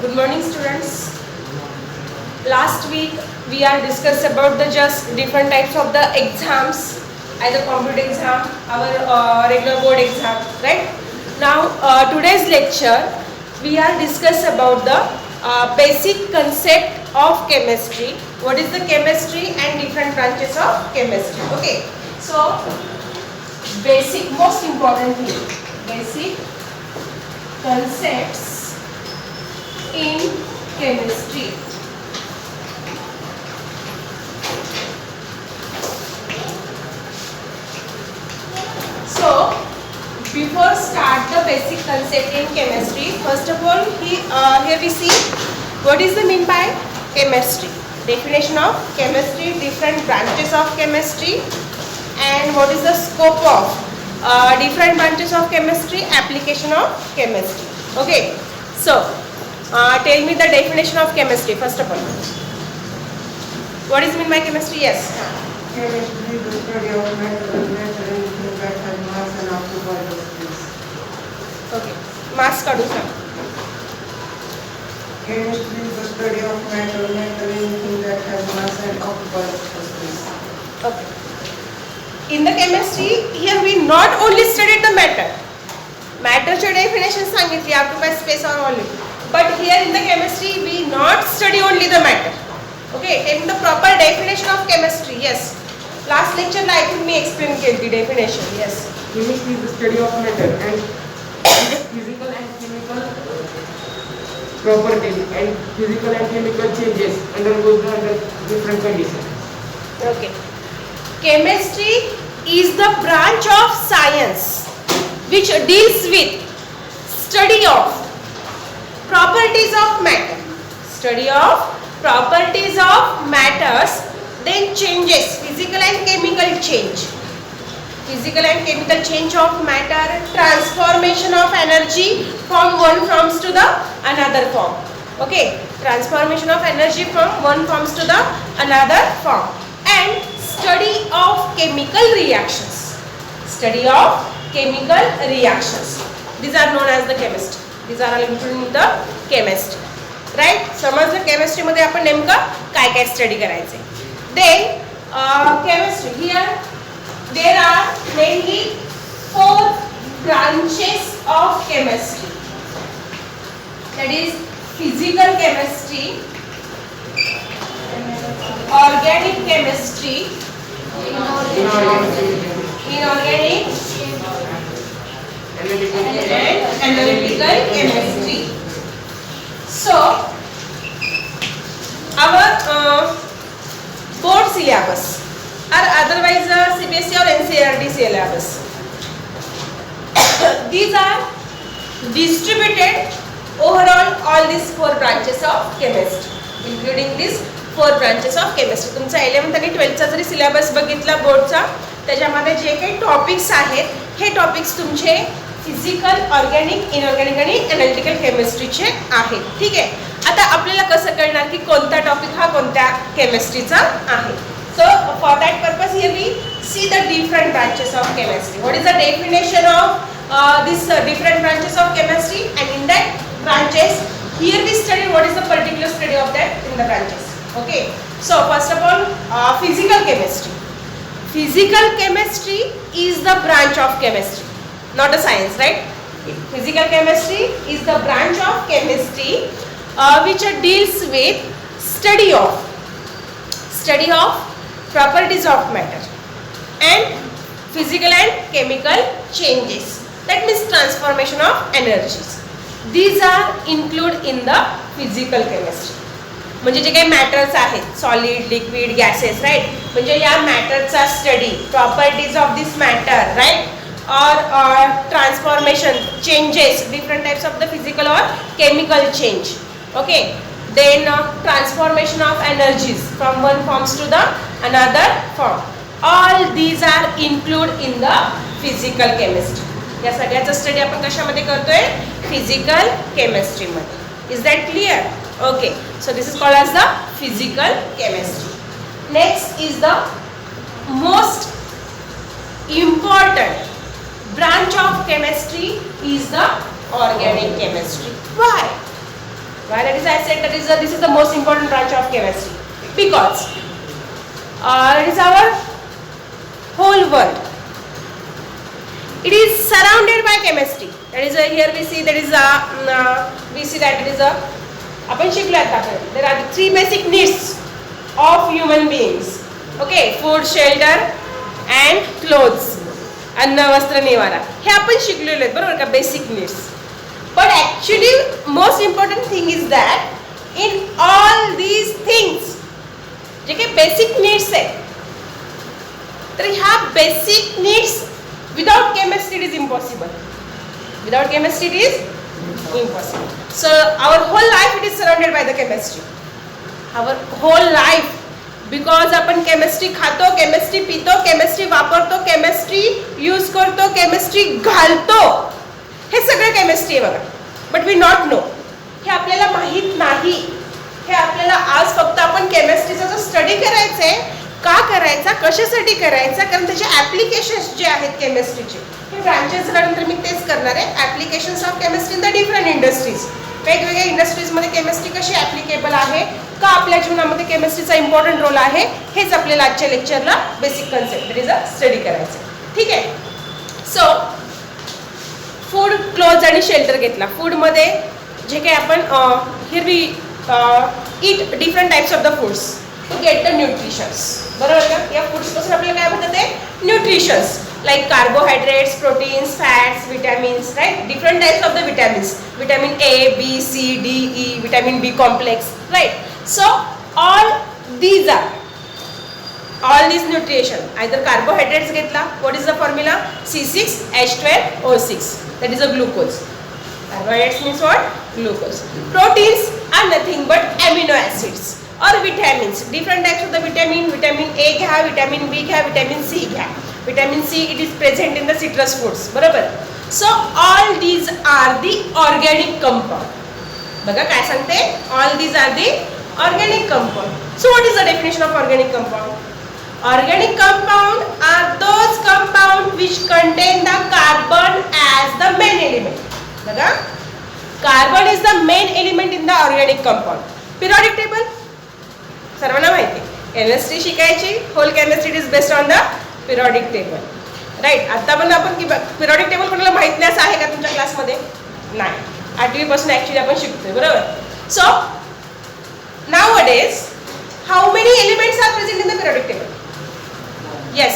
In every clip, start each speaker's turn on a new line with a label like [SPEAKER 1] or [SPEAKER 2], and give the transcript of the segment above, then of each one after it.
[SPEAKER 1] Good morning, students. Last week we are discussed about the just different types of the exams, either computer exam, our regular board exam, right? Now today's lecture we are discuss about the basic concept of chemistry. What is the chemistry and different branches of chemistry? Okay, so basic, most important thing, basic concepts in chemistry. So before start the basic concept in chemistry, first of all here we see what is the mean by chemistry, definition of chemistry, different branches of chemistry, and what is the scope of different branches of chemistry, application of chemistry. Okay, so tell me the definition of chemistry first of all. What is mean by chemistry? Yes.
[SPEAKER 2] Chemistry is the study of matter and anything that has mass and occupies the space.
[SPEAKER 1] Okay. Mass काढू सांग.
[SPEAKER 2] Chemistry is the study of matter and anything that has mass and occupies the space.
[SPEAKER 1] Okay. In the chemistry, here we not only studied the matter. Matter ची definition सांगितली, occupies space or volume. But here in the chemistry, we not study only the matter. Okay, in the proper definition of chemistry, yes. Last lecture, I think me explain the definition. Yes.
[SPEAKER 2] Chemistry is the study of matter and physical and chemical properties and physical and chemical changes undergoes under different conditions.
[SPEAKER 1] Okay. Chemistry is the branch of science which deals with study of properties of matter, study of properties of matters, then changes, physical and chemical change, physical and chemical change of matter, transformation of energy from one forms to the another form. Okay, transformation of energy from one forms to the another form, and study of chemical reactions, study of chemical reactions. These are known as the chemistry. These are all included in the chemistry. Right? समजलं chemistry मध्ये आपण नेमकं काय काय study करायचे. Then chemistry, here there are mainly 4 branches of chemistry. That is physical chemistry, organic chemistry, inorganic and analytical chemistry. So our board syllabus or otherwise CBSE or NCERT syllabus, these are distributed overall all these 4 branches of chemistry, including these 4 branches of chemistry. तुमचा 11th आणि 12th चा जरी syllabus बघितला बोर्डचा, त्याच्यामध्ये जे काही topics आहेत हे टॉपिक्स तुमचे फिजिकल, ऑर्गॅनिक, इनऑर्गॅनिक आणि एनालिटिकल केमिस्ट्रीचे आहेत. ठीक आहे. आता आपल्याला कसं कळणार की कोणता टॉपिक हा कोणत्या केमिस्ट्रीचा आहे. So for that purpose here we see the different branches of chemistry. What is the definition of this different branches of chemistry, and in that branches here we study what is the particular study of that in the branches. Okay, so first of all physical chemistry. Physical chemistry is the branch of chemistry, not a science, right? Physical chemistry is the branch of chemistry which deals with study of properties of matter and physical and chemical changes, that means transformation of energies. These are included in the physical chemistry. म्हणजे जे काही matters आहेत, solid, liquid, gases, right, म्हणजे या मॅटरचा study, properties of this matter, right, or transformation, changes, different types of the physical or chemical change. Okay, then transformation of energies from one forms to the another form. All these are included in the physical chemistry. या सगळ्याचा study आपण कशामध्ये करतोय? Physical chemistry मध्ये. Is that clear? Okay, so this is called as the physical chemistry. Next is the most important branch of chemistry is the organic chemistry. Why? Why that is I said that this is the most important branch of chemistry, because it is our whole world. It is surrounded by chemistry. That is here we see that is we see that it is a आपण शिकलो आता. There are 3 basic needs of human beings. Okay, food, shelter and clothes. अन्न, वस्त्र, निवारा. हे आपण शिकलेलो आहेत बरोबर का, basic needs. But actually most important thing is that in all these things जे काही बेसिक नीड्स आहेत, तर ह्या basic needs without chemistry it is impossible. Without chemistry it is impossible. So our whole life it is surrounded by the chemistry. Our whole life, because आपण chemistry खातो, chemistry पितो, chemistry वापरतो, chemistry use करतो, chemistry घालतो, हे सगळं chemistry आहे बघा. बट वी नॉट नो, हे आपल्याला माहीत नाही. हे आपल्याला आज फक्त आपण केमिस्ट्रीचा जो स्टडी करायचा आहे, का करायचा, कशासाठी करायचा, कारण त्याचे ॲप्लिकेशन्स जे आहेत केमिस्ट्रीचे, हे ब्रांचेस झाल्यानंतर मी तेच करणार आहे. Applications of chemistry in the different industries. वेगवेगळ्या इंडस्ट्रीजमध्ये केमिस्ट्री कशी ॲप्लिकेबल आहे, का आपल्या जीवनामध्ये केमिस्ट्रीचा इम्पॉर्टंट रोल आहे, हेच आपल्याला आजच्या लेक्चरला basic concept that is a study करायचं. ठीक आहे. सो फूड, क्लोथ्स आणि शेल्टर घेतला. फूडमध्ये जे काही आपण here we eat different types of the foods to get the nutritions. बरोबर का. या फूड्सपासून आपल्याला काय म्हणतात ते nutritions, like carbohydrates, proteins, fats, vitamins, right. Different types of the vitamins, vitamin A, B, C, D, E, vitamin B complex, right. So all these nutrition, either carbohydrates घेतला, what is the formula, C6H12O6, that is a glucose. Carbohydrates means what, glucose. Proteins are nothing but amino acids or vitamins, different types of the vitamin. Vitamin A घ्या, vitamin B घ्या, vitamin C घ्या. Vitamin C it is present in the citrus fruits, बरोबर. So all these are the organic compound. बघा काय सांगते, all these are the organic compound. So what is the definition of organic compound? Organic compound are those compound which contain the carbon as the main element. बघा, carbon is the main element in the organic compound. Periodic table सर्वांना माहिती आहे. Chemistry शिकायची, whole chemistry is based on the periodic table, right. आता पण आपण की periodic table कोणाला माहित नाही असं आहे का तुमच्या क्लासमध्ये? नाही. 8वी पासून ऍक्च्युली आपण शिकतोय, बरोबर. So nowadays how many elements are present in the periodic table? Yes,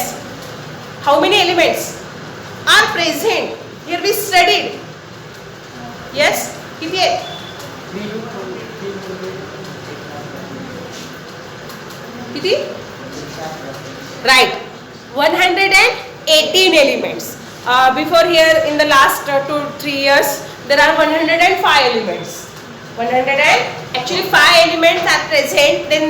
[SPEAKER 1] how many elements are present? Here we studied. Yes, किती आहे? किती? Right, 118 elements. Before here in the last 2-3 years there are 105 elements. 5 elements are present. Then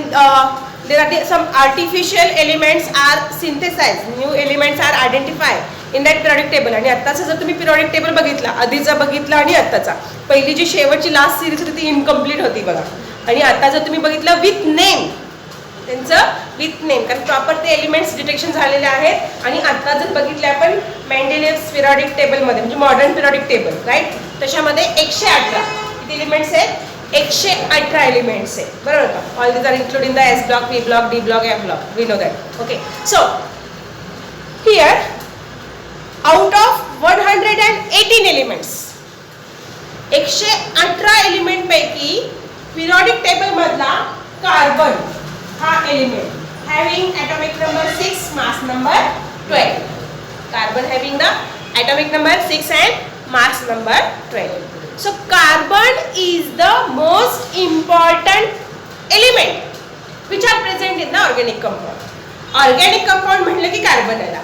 [SPEAKER 1] there are some artificial elements are synthesized. New elements are identified in that periodic table. आणि आत्ताचा जर तुम्ही periodic table बघितला, आधीचा बघितला आणि आत्ताचा, पहिली जी शेवटची लास्ट सिरीज होती ती इनकम्प्लीट होती बघा. आणि आता जर तुम्ही बघितलं विथ नेम, त्यांचं विथ नेम, कारण प्रॉपर ते एलिमेंट्स डिटेक्शन झालेले आहेत. आणि आता जर बघितले आपण मेंडेलियव्ह पिरियडिक टेबलमध्ये, म्हणजे मॉडर्न पिरियडिक टेबल, राईट, त्याच्यामध्ये 118 किती एलिमेंट्स आहेत? 118 एलिमेंट्स आहेत, बरोबर का. All these are include in the S block, P block, D block, F block, we know that. Okay. So here out of 118 elements, 118 element पैकी periodic table मधला carbon हा element having atomic number 6, mass number 12. Carbon having the atomic number 6 and mass number 12. So carbon is the most important element which are present in the organic compound. Organic compound म्हटलं की carbon आला.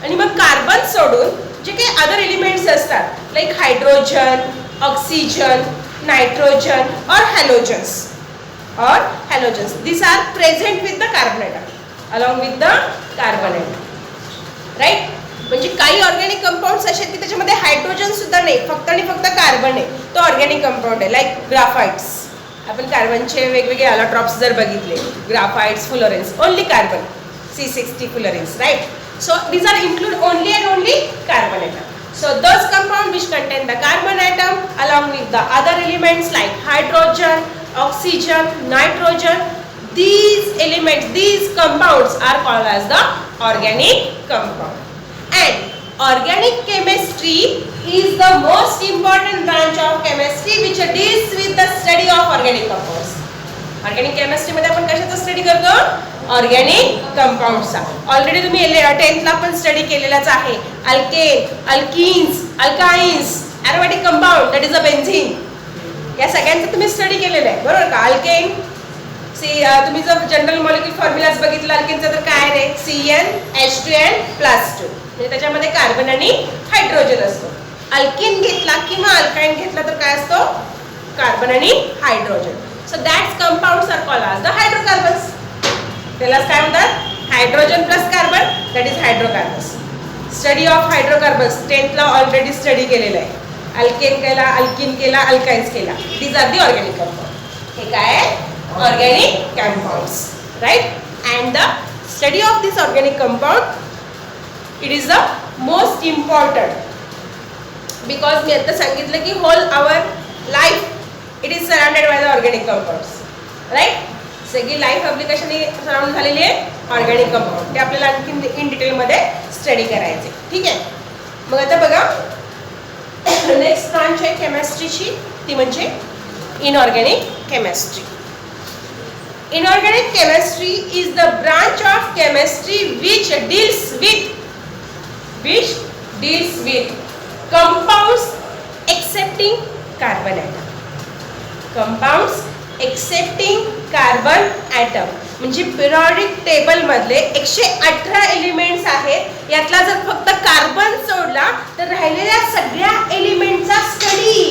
[SPEAKER 1] आणि मग carbon सोडून जे काही other elements असतात, like hydrogen, oxygen, nitrogen और halogens. These are present with the carbon atom, along with the carbon atom, right. म्हणजे काही ऑर्गॅनिक कंपाऊंड्स असे की त्याच्यामध्ये हायड्रोजन सुद्धा नाही, फक्त आणि फक्त कार्बन आहे, तो ऑर्गॅनिक कंपाऊंड आहे. लाईक ग्राफाइट्स, आपण कार्बनचे वेगवेगळे अलोट्रॉप्स जर बघितले, graphites, fullerenes, only carbon, C60 fullerenes, right. So these are include only and only carbon atom. So those compounds which contain the carbon atom along with the other elements like hydrogen, oxygen, nitrogen, these elements, these compounds are called as the organic compound. And organic chemistry is the most important branch of chemistry which deals with the study of organic compounds. Organic chemistry मध्ये आपण कशाचा study करतो? Organic कंपाऊंड्सचा. Already तुम्ही 10th ला पण study केलेलाच आहे. Alkane, alkenes, alkynes, aromatic compound that is a benzene. या सगळ्यांचा तुम्ही स्टडी केलेला आहे बरोबर का? अल्केन तुम्ही जर जनरल मॉलिक्युलर फॉर्म्युलाज बघितला अल्केनचा तर काय आहे? CN2H2n+2 म्हणजे त्याच्यामध्ये कार्बन आणि हायड्रोजन असतो. अल्केन घेतला किंवा अल्काइन घेतला तर काय असतो? कार्बन आणि hydrogen. So that compounds are called as the hydrocarbons. त्याला काय म्हणतात? Hydrogen plus carbon that is hydrocarbons. Study of hydrocarbons 10th ला ऑलरेडी स्टडी केलेला आहे. अल्केन केला, अल्किन केला, अल्काइन्स केला. These are the organic compound. हे काय आहे? Organic compounds, right? And the study of this organic compound it is the most important because मी आता सांगितलं की whole our life it is surrounded by the organic compounds, right? सगळी life आपली कशाने सराउंड झालेली आहे? Organic compound. ते आपल्याला आणखी इन डिटेल मध्ये स्टडी करायचे. ठीक आहे. मग आता बघा नेक्स्ट ब्रांच आहे केमिस्ट्रीची, ती म्हणजे inorganic chemistry. Inorganic chemistry is the branch of chemistry which deals with compounds accepting carbon atom. Compounds accepting carbon atom म्हणजे पिरियॉडिक टेबल मधले 118 एलिमेंट्स आहेत. यातला जर फक्त कार्बन सोडला तर राहिलेल्या सगळ्या एलिमेंटचा स्टडी.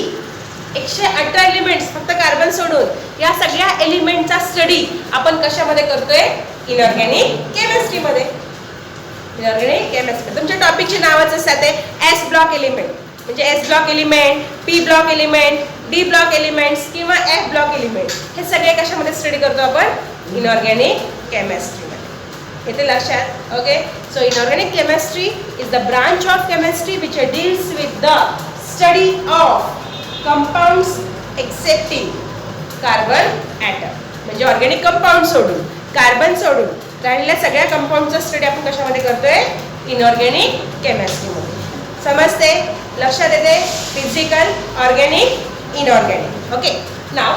[SPEAKER 1] 118 एलिमेंट्स फक्त कार्बन सोडून या सगळ्या एलिमेंटचा स्टडी आपण कशामध्ये करतोय? इनऑर्गॅनिक केमिस्ट्री मध्ये. इनऑर्गॅनिक केमिस्ट्री तुमच्या टॉपिकचे नावच असतात ते एस ब्लॉक एलिमेंट म्हणजे S block element, P block element, D block elements किंवा एफ ब्लॉक एलिमेंट हे सगळे कशामध्ये स्टडी करतो आपण? इनऑर्गॅनिक केमिस्ट्रीमध्ये. इथे लक्षात. Okay. So inorganic chemistry is the branch of chemistry which deals with the study of compounds accepting carbon atom म्हणजे organic compound सोडून कार्बन सोडून राहिलेल्या सगळ्या कंपाऊंडचा स्टडी आपण कशामध्ये करतोय? इनऑर्गॅनिक केमिस्ट्रीमध्ये. समजते? लक्षात येते? Physical, organic, inorganic. ओके. नाव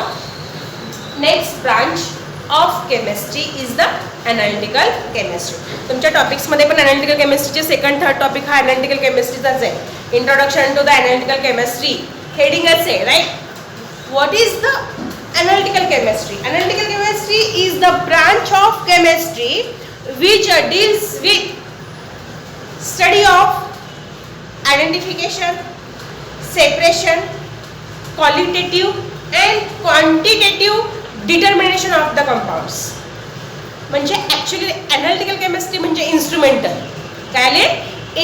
[SPEAKER 1] next branch of chemistry is the analytical chemistry. तुमच्या टॉपिक्समध्ये पण अनालिटिकल केमिस्ट्रीचे सेकंड थर्ड टॉपिक हा अनालिटिकल केमिस्ट्रीचाच आहे. Introduction to the analytical chemistry हेडिंगच आहे, right? What is the analytical chemistry? Analytical chemistry is the branch of chemistry which deals with study of identification, separation, qualitative and quantitative determination of the compounds. म्हणजे actually analytical chemistry म्हणजे instrumental. काय आले?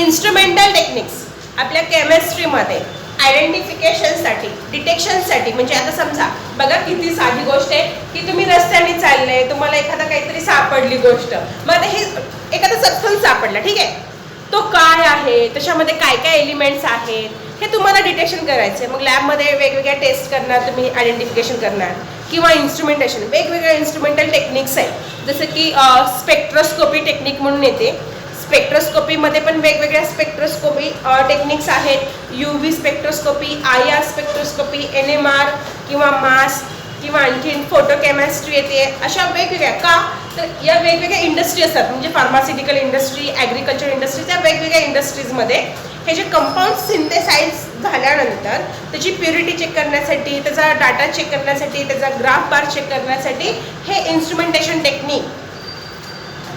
[SPEAKER 1] Instrumental techniques आपल्या केमिस्ट्रीमध्ये आयडेंटिफिकेशनसाठी, डिटेक्शनसाठी. म्हणजे आता समजा बघा किती साधी गोष्ट आहे की तुम्ही रस्त्याने चालले, तुम्हाला एखादा काहीतरी सापडली गोष्ट. मग आता हे एखादा सबस्टन्स सापडला, ठीक आहे? तो काय आहे, त्याच्यामध्ये काय काय एलिमेंट्स आहेत हे तुम्हाला डिटेक्शन करायचं आहे. मग लॅबमध्ये वेगवेगळ्या टेस्ट करणार, तुम्ही आयडेंटिफिकेशन करणार किंवा इन्स्ट्रुमेंटेशन. वेगवेगळ्या इन्स्ट्रुमेंटल टेक्निक्स आहेत जसं की स्पेक्ट्रोस्कोपी टेक्निक म्हणून येते. स्पेक्ट्रोस्कोपीमध्ये पण वेगवेगळ्या स्पेक्ट्रोस्कोपी टेक्निक्स आहेत. UV spectroscopy, IR spectroscopy, NMR किंवा मास किंवा आणखीन फोटो केमिस्ट्री येते. अशा वेगवेगळ्या का तर या वेगवेगळ्या इंडस्ट्री असतात म्हणजे फार्मास्युटिकल इंडस्ट्री, ॲग्रिकल्चर इंडस्ट्री. त्या वेगवेगळ्या इंडस्ट्रीजमध्ये हे जे कंपाऊंड सिंथेसाइज झाल्यानंतर त्याची प्युरिटी चेक करण्यासाठी, त्याचा डाटा चेक करण्यासाठी, त्याचा ग्राफ बार चेक करण्यासाठी हे इन्स्ट्रुमेंटेशन टेक्निक.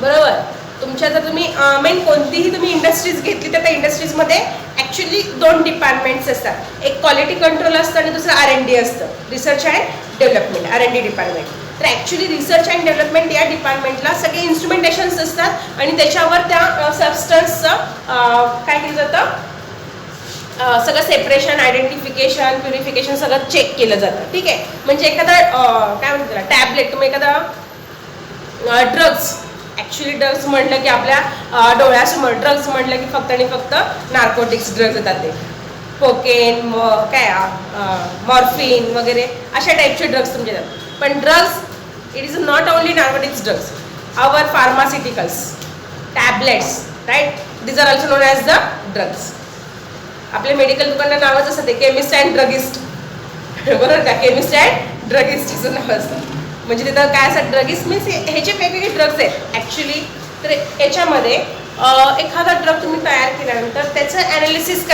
[SPEAKER 1] बरोबर. तुमच्या जर तुम्ही मेन कोणतीही तुम्ही इंडस्ट्रीज घेतली तर त्या इंडस्ट्रीजमध्ये ॲक्च्युली 2 डिपार्टमेंट्स असतात. एक क्वालिटी कंट्रोल असतं आणि दुसरं R&D असतं, research and development, R&D department. तर ॲक्च्युली रिसर्च अँड डेव्हलपमेंट या डिपार्टमेंटला सगळे इन्स्ट्रुमेंटेशन्स असतात आणि त्याच्यावर त्या सबस्टन्सचं काय केलं जातं? सगळं सेपरेशन, आयडेंटिफिकेशन, प्युरिफिकेशन सगळं चेक केलं जातं. ठीक आहे. म्हणजे एखादा काय म्हणतात त्याला टॅबलेट, तुम्ही एखादा ड्रग्स ॲक्च्युली ड्रग्स म्हटलं की आपल्या डोळ्यासमोर ड्रग्स म्हटलं की फक्त आणि फक्त नार्कोटिक्स ड्रग्ज येतात ते कोकेन काय मॉर्फिन वगैरे अशा टाईपचे ड्रग्स तुमचे येतात. पण drugs it is not only narcotics drugs, our pharmaceuticals, tablets, right, these are also known as the drugs. आपले मेडिकल दुकानला नावच असतं ते केमिस्ट अँड ड्रगिस्ट, बरोबर का, केमिस्ट अँड ड्रगिस्टचं नाव असतं. म्हणजे तिथं काय असतं, ड्रगिस्ट मीन्स ह्याचे वेगवेगळे ड्रग्ज आहेत ॲक्च्युली. तर याच्यामध्ये एखादा ड्रग तुम्ही तयार केल्यानंतर त्याचं ॲनालिसिस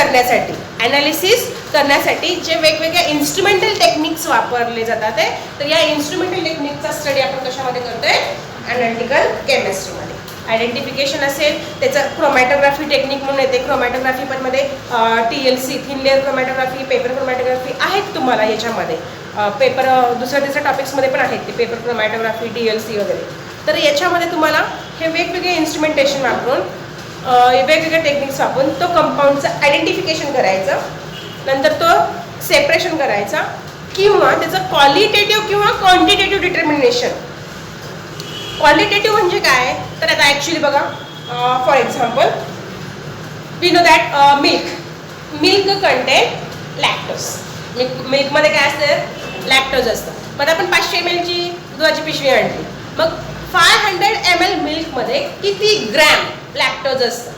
[SPEAKER 1] करण्यासाठी जे वेगवेगळे इन्स्ट्रुमेंटल टेक्निक्स वापरले जातात आहे, तर या इन्स्ट्रुमेंटल टेक्निकचा स्टडी आपण कशामध्ये करतोय, ॲनालिटिकल केमिस्ट्रीमध्ये. आयडेंटिफिकेशन असेल त्याचं क्रोमॅटोग्राफी टेक्निक म्हणून येते. क्रोमॅटोग्राफी पण मध्ये TLC, thin layer chromatography, paper chromatography आहेत तुम्हाला याच्यामध्ये. पेपर दुसऱ्या तिसऱ्या टॉपिक्समध्ये पण आहेत ते पेपर क्रोमॅटोग्राफी, TLC वगैरे. तर याच्यामध्ये तुम्हाला हे वेगवेगळे इन्स्ट्रुमेंटेशन वापरून वेगवेगळे टेक्निक्स वापरून तो कंपाऊंडचं आयडेंटिफिकेशन करायचं, नंतर तो सेपरेशन करायचा किंवा त्याचं क्वालिटेटिव्ह किंवा क्वांटिटेटिव्ह डिटर्मिनेशन. क्वालिटेटिव्ह म्हणजे काय, तर आता ॲक्च्युली बघा, for example we know that milk contain lactose. मिल्कमध्ये काय असतं, लॅक्टोज असतं. मग आपण 500 ml ची दुधाची पिशवी आणली, मग 500 ml मिल्कमध्ये किती ग्रॅम लॅक्टोज असतं.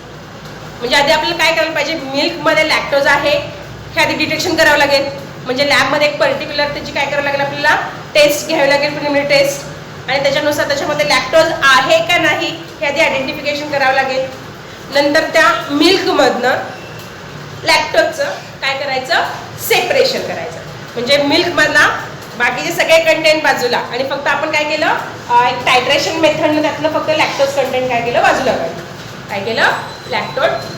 [SPEAKER 1] म्हणजे आधी आपल्याला काय करायला पाहिजे, मिल्कमध्ये लॅक्टोज आहे हे आधी डिटेक्शन करावं लागेल. म्हणजे लॅबमध्ये एक पर्टिक्युलर त्याची काय करावं लागेल, आपल्याला टेस्ट घ्यावी लागेल, प्रिलिमिनरी टेस्ट, आणि त्याच्यानुसार त्याच्यामध्ये लॅक्टोज आहे का नाही हे आधी आयडेंटिफिकेशन करावं लागेल. नंतर त्या मिल्कमधनं लॅक्टोजचं काय करायचं, सेपरेशन करायचं. म्हणजे मिल्कमधला बाकीचे सगळे कंटेंट बाजूला, आणि फक्त आपण काय केलं, एक टायट्रेशन मेथडनं त्यातनं फक्त लॅक्टोज कंटेंट काय केलं, बाजूला काढलं. काय केलं,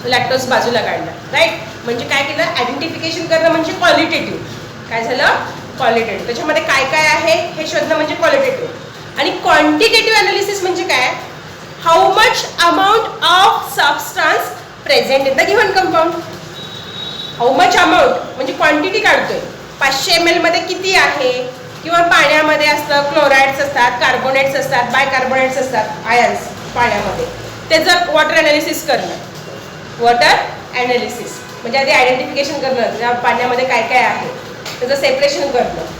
[SPEAKER 1] लॅक्टोज बाजूला काढलं, राईट. म्हणजे काय केलं, आयडेंटिफिकेशन करणं म्हणजे क्वालिटेटिव्ह. काय झालं, क्वालिटेटिव्ह. त्याच्यामध्ये काय काय आहे हे शोधणं म्हणजे क्वालिटेटिव्ह. आणि क्वांटिटेटिव्ह अनालिसिस म्हणजे काय, how much amount of substance present in the given compound. How much amount म्हणजे क्वांटिटी काढतोय, 500 ml मध्ये किती आहे, किंवा पाण्यामध्ये असतं, क्लोराइड्स असतात, कार्बोनेट्स असतात, बायकार्बोनेट्स असतात, आयन्स पाण्यामध्ये, त्याचं वॉटर ॲनालिसिस करणं. वॉटर ॲनालिसिस म्हणजे आधी आयडेंटिफिकेशन करणं, त्या पाण्यामध्ये काय काय आहे त्याचं सेपरेशन करणं,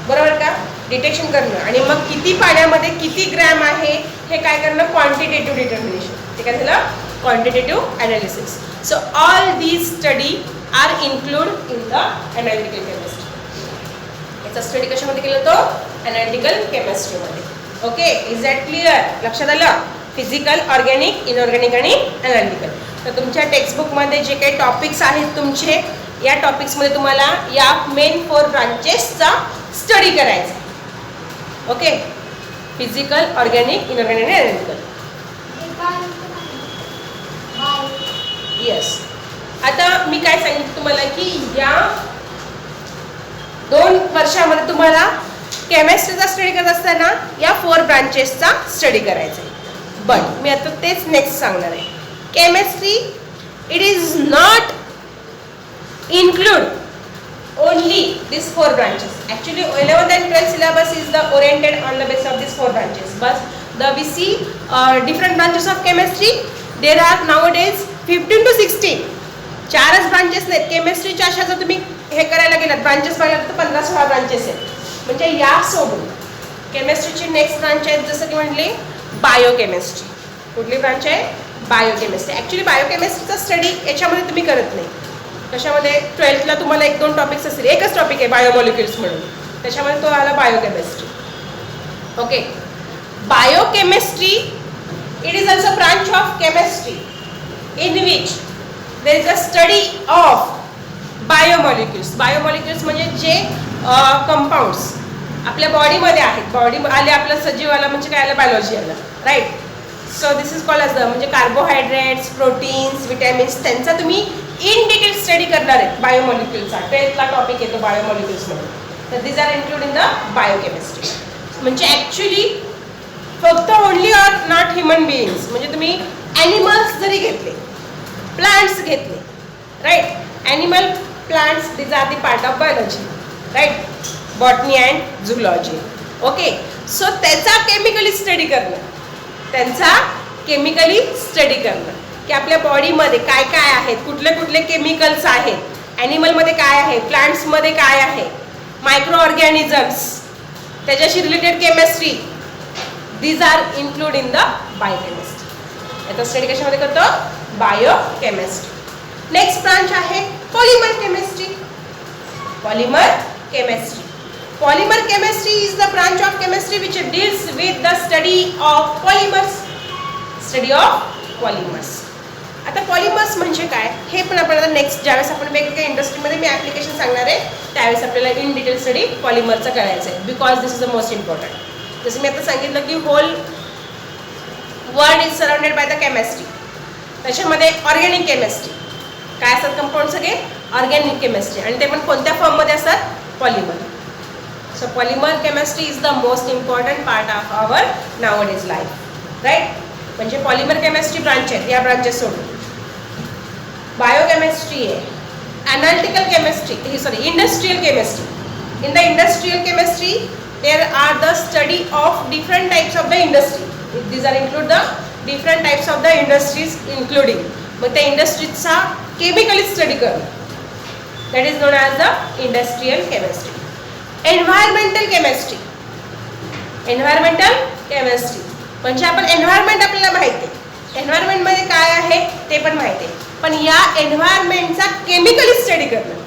[SPEAKER 1] बरोबर का, डिटेक्शन करणं, आणि मग किती पाण्यामध्ये किती ग्रॅम आहे हे काय करणं, क्वांटिटेटिव्ह डिटर्मिनेशन. ते काय झालं, quantitative analysis. So all these study are include in the analytical chemistry. याचा स्टडी कशामध्ये केला होतो, ॲनालिटिकल केमिस्ट्रीमध्ये. ओके, इज दॅट क्लिअर, लक्षात आलं. फिजिकल, ऑर्गॅनिक, इनऑर्गॅनिक आणि ॲनालिटिकल. तर तुमच्या टेक्स्टबुकमध्ये जे काही टॉपिक्स आहेत तुमचे, या टॉपिक्समध्ये तुम्हाला या मेन 4 ब्रांचेसचा स्टडी करायचा. ओके, फिजिकल, ऑर्गॅनिक, इनऑर्गॅनिक आणि ॲनालिटिकल. येस. आता मी काय सांगितलं तुम्हाला की या 2 वर्षामध्ये तुम्हाला केमिस्ट्रीचा स्टडी करत असताना या 4 ब्रांचेसचा स्टडी करायचा आहे. बट मी आता तेच नेक्स्ट सांगणार आहे. Chemistry it is not include only these 4 branches. Actually 11th and 12th syllabus is the oriented on the basis of these 4 branches, but we see different branches of chemistry. There are nowadays 15 to 16 4च branches आहेत केमिस्ट्रीच्या. अशा जर तुम्ही हे करायला गेलात branches पाहिलं तर 15-16 branches आहेत. म्हणजे या सोडून केमिस्ट्रीची नेक्स्ट ब्रांच आहेत जसं की म्हटली बायोकेमिस्ट्री. कुठली ब्रांच आहे, बायोकेमिस्ट्री. ॲक्च्युली बायोकेमिस्ट्रीचा स्टडी याच्यामध्ये तुम्ही करत नाही. कशामध्ये, 12th ला तुम्हाला 1-2 टॉपिक्स असतील, एकच टॉपिक आहे बायोमॉलिक्युल्स म्हणून, त्याच्यामध्ये तो आला biochemistry. Okay, biochemistry it is also branch of chemistry in which there is a study of biomolecules. Biomolecules म्हणजे जे कंपाऊंड्स आपल्या बॉडीमध्ये आहेत. बॉडी आले आपलं सजीव आला म्हणजे काय आलं, बायोलॉजी आलं, right. So this is called as म्हणजे कार्बोहायड्रेट्स, प्रोटीन्स, विटॅमिन्स, त्यांचा तुम्ही इन डिटेल स्टडी करणार आहेत बायोमॉलिक्युल्सचा. 12th ला टॉपिक येतो बायोमॉलिक्युल्स म्हणून. तर this are include in the biochemistry. म्हणजे ॲक्च्युली फक्त only or not human beings, म्हणजे तुम्ही ॲनिमल्स जरी घेतले, प्लांट्स घेतले, right, animal, plants, this are the part of biology, right, botany and zoology. Okay, so त्याचा केमिकली स्टडी करणं त्यांचा केमिकली स्टडी करणं, की आपल्या बॉडीमध्ये काय काय आहेत, कुठले कुठले केमिकल्स आहेत, ॲनिमलमध्ये काय आहे, प्लांट्समध्ये काय आहे, मायक्रो ऑर्गॅनिझम्स, त्याच्याशी related chemistry, these are include in the biochemistry. याचा स्टडी कशामध्ये करतो? बायोकेमिस्ट्री. नेक्स्ट ब्रांच आहे polymer chemistry. Polymer chemistry. Polymer chemistry is the branch of chemistry which deals with the study of polymers. Study of polymers. आता polymers म्हणजे काय हे पण आपल्याला नेक्स्ट ज्यावेळेस आपण वेगवेगळ्या इंडस्ट्रीमध्ये मी ॲप्लिकेशन सांगणार आहे त्यावेळेस आपल्याला इन डिटेल स्टडी पॉलिमरचा करायचं आहे, because this is the most important. जसं मी आता सांगितलं की whole world is surrounded by the chemistry. त्याच्यामध्ये ऑर्गॅनिक केमिस्ट्री काय असतात कंपाऊंड सगळे ऑर्गॅनिक केमिस्ट्री आणि ते पण कोणत्या फॉर्ममध्ये असतात? Polymer. So polymer chemistry is the most important part of our nowadays life, right? म्हणजे polymer chemistry branch आहेत या branches सोडून. Biochemistry आहे, analytical chemistry, industrial chemistry. In the industrial chemistry, there are the study of different types of the industry. These are include the different types of the industries including. मग त्या इंडस्ट्रीजचा chemically study करणं. That is known as the industrial chemistry. Environmental chemistry. Environmental chemistry म्हणजे आपण environment आपल्याला माहिती आहे, एन्व्हायरमेंटमध्ये काय आहे ते पण माहिती आहे, पण या एन्व्हायरमेंटचा केमिकली स्टडी करणं.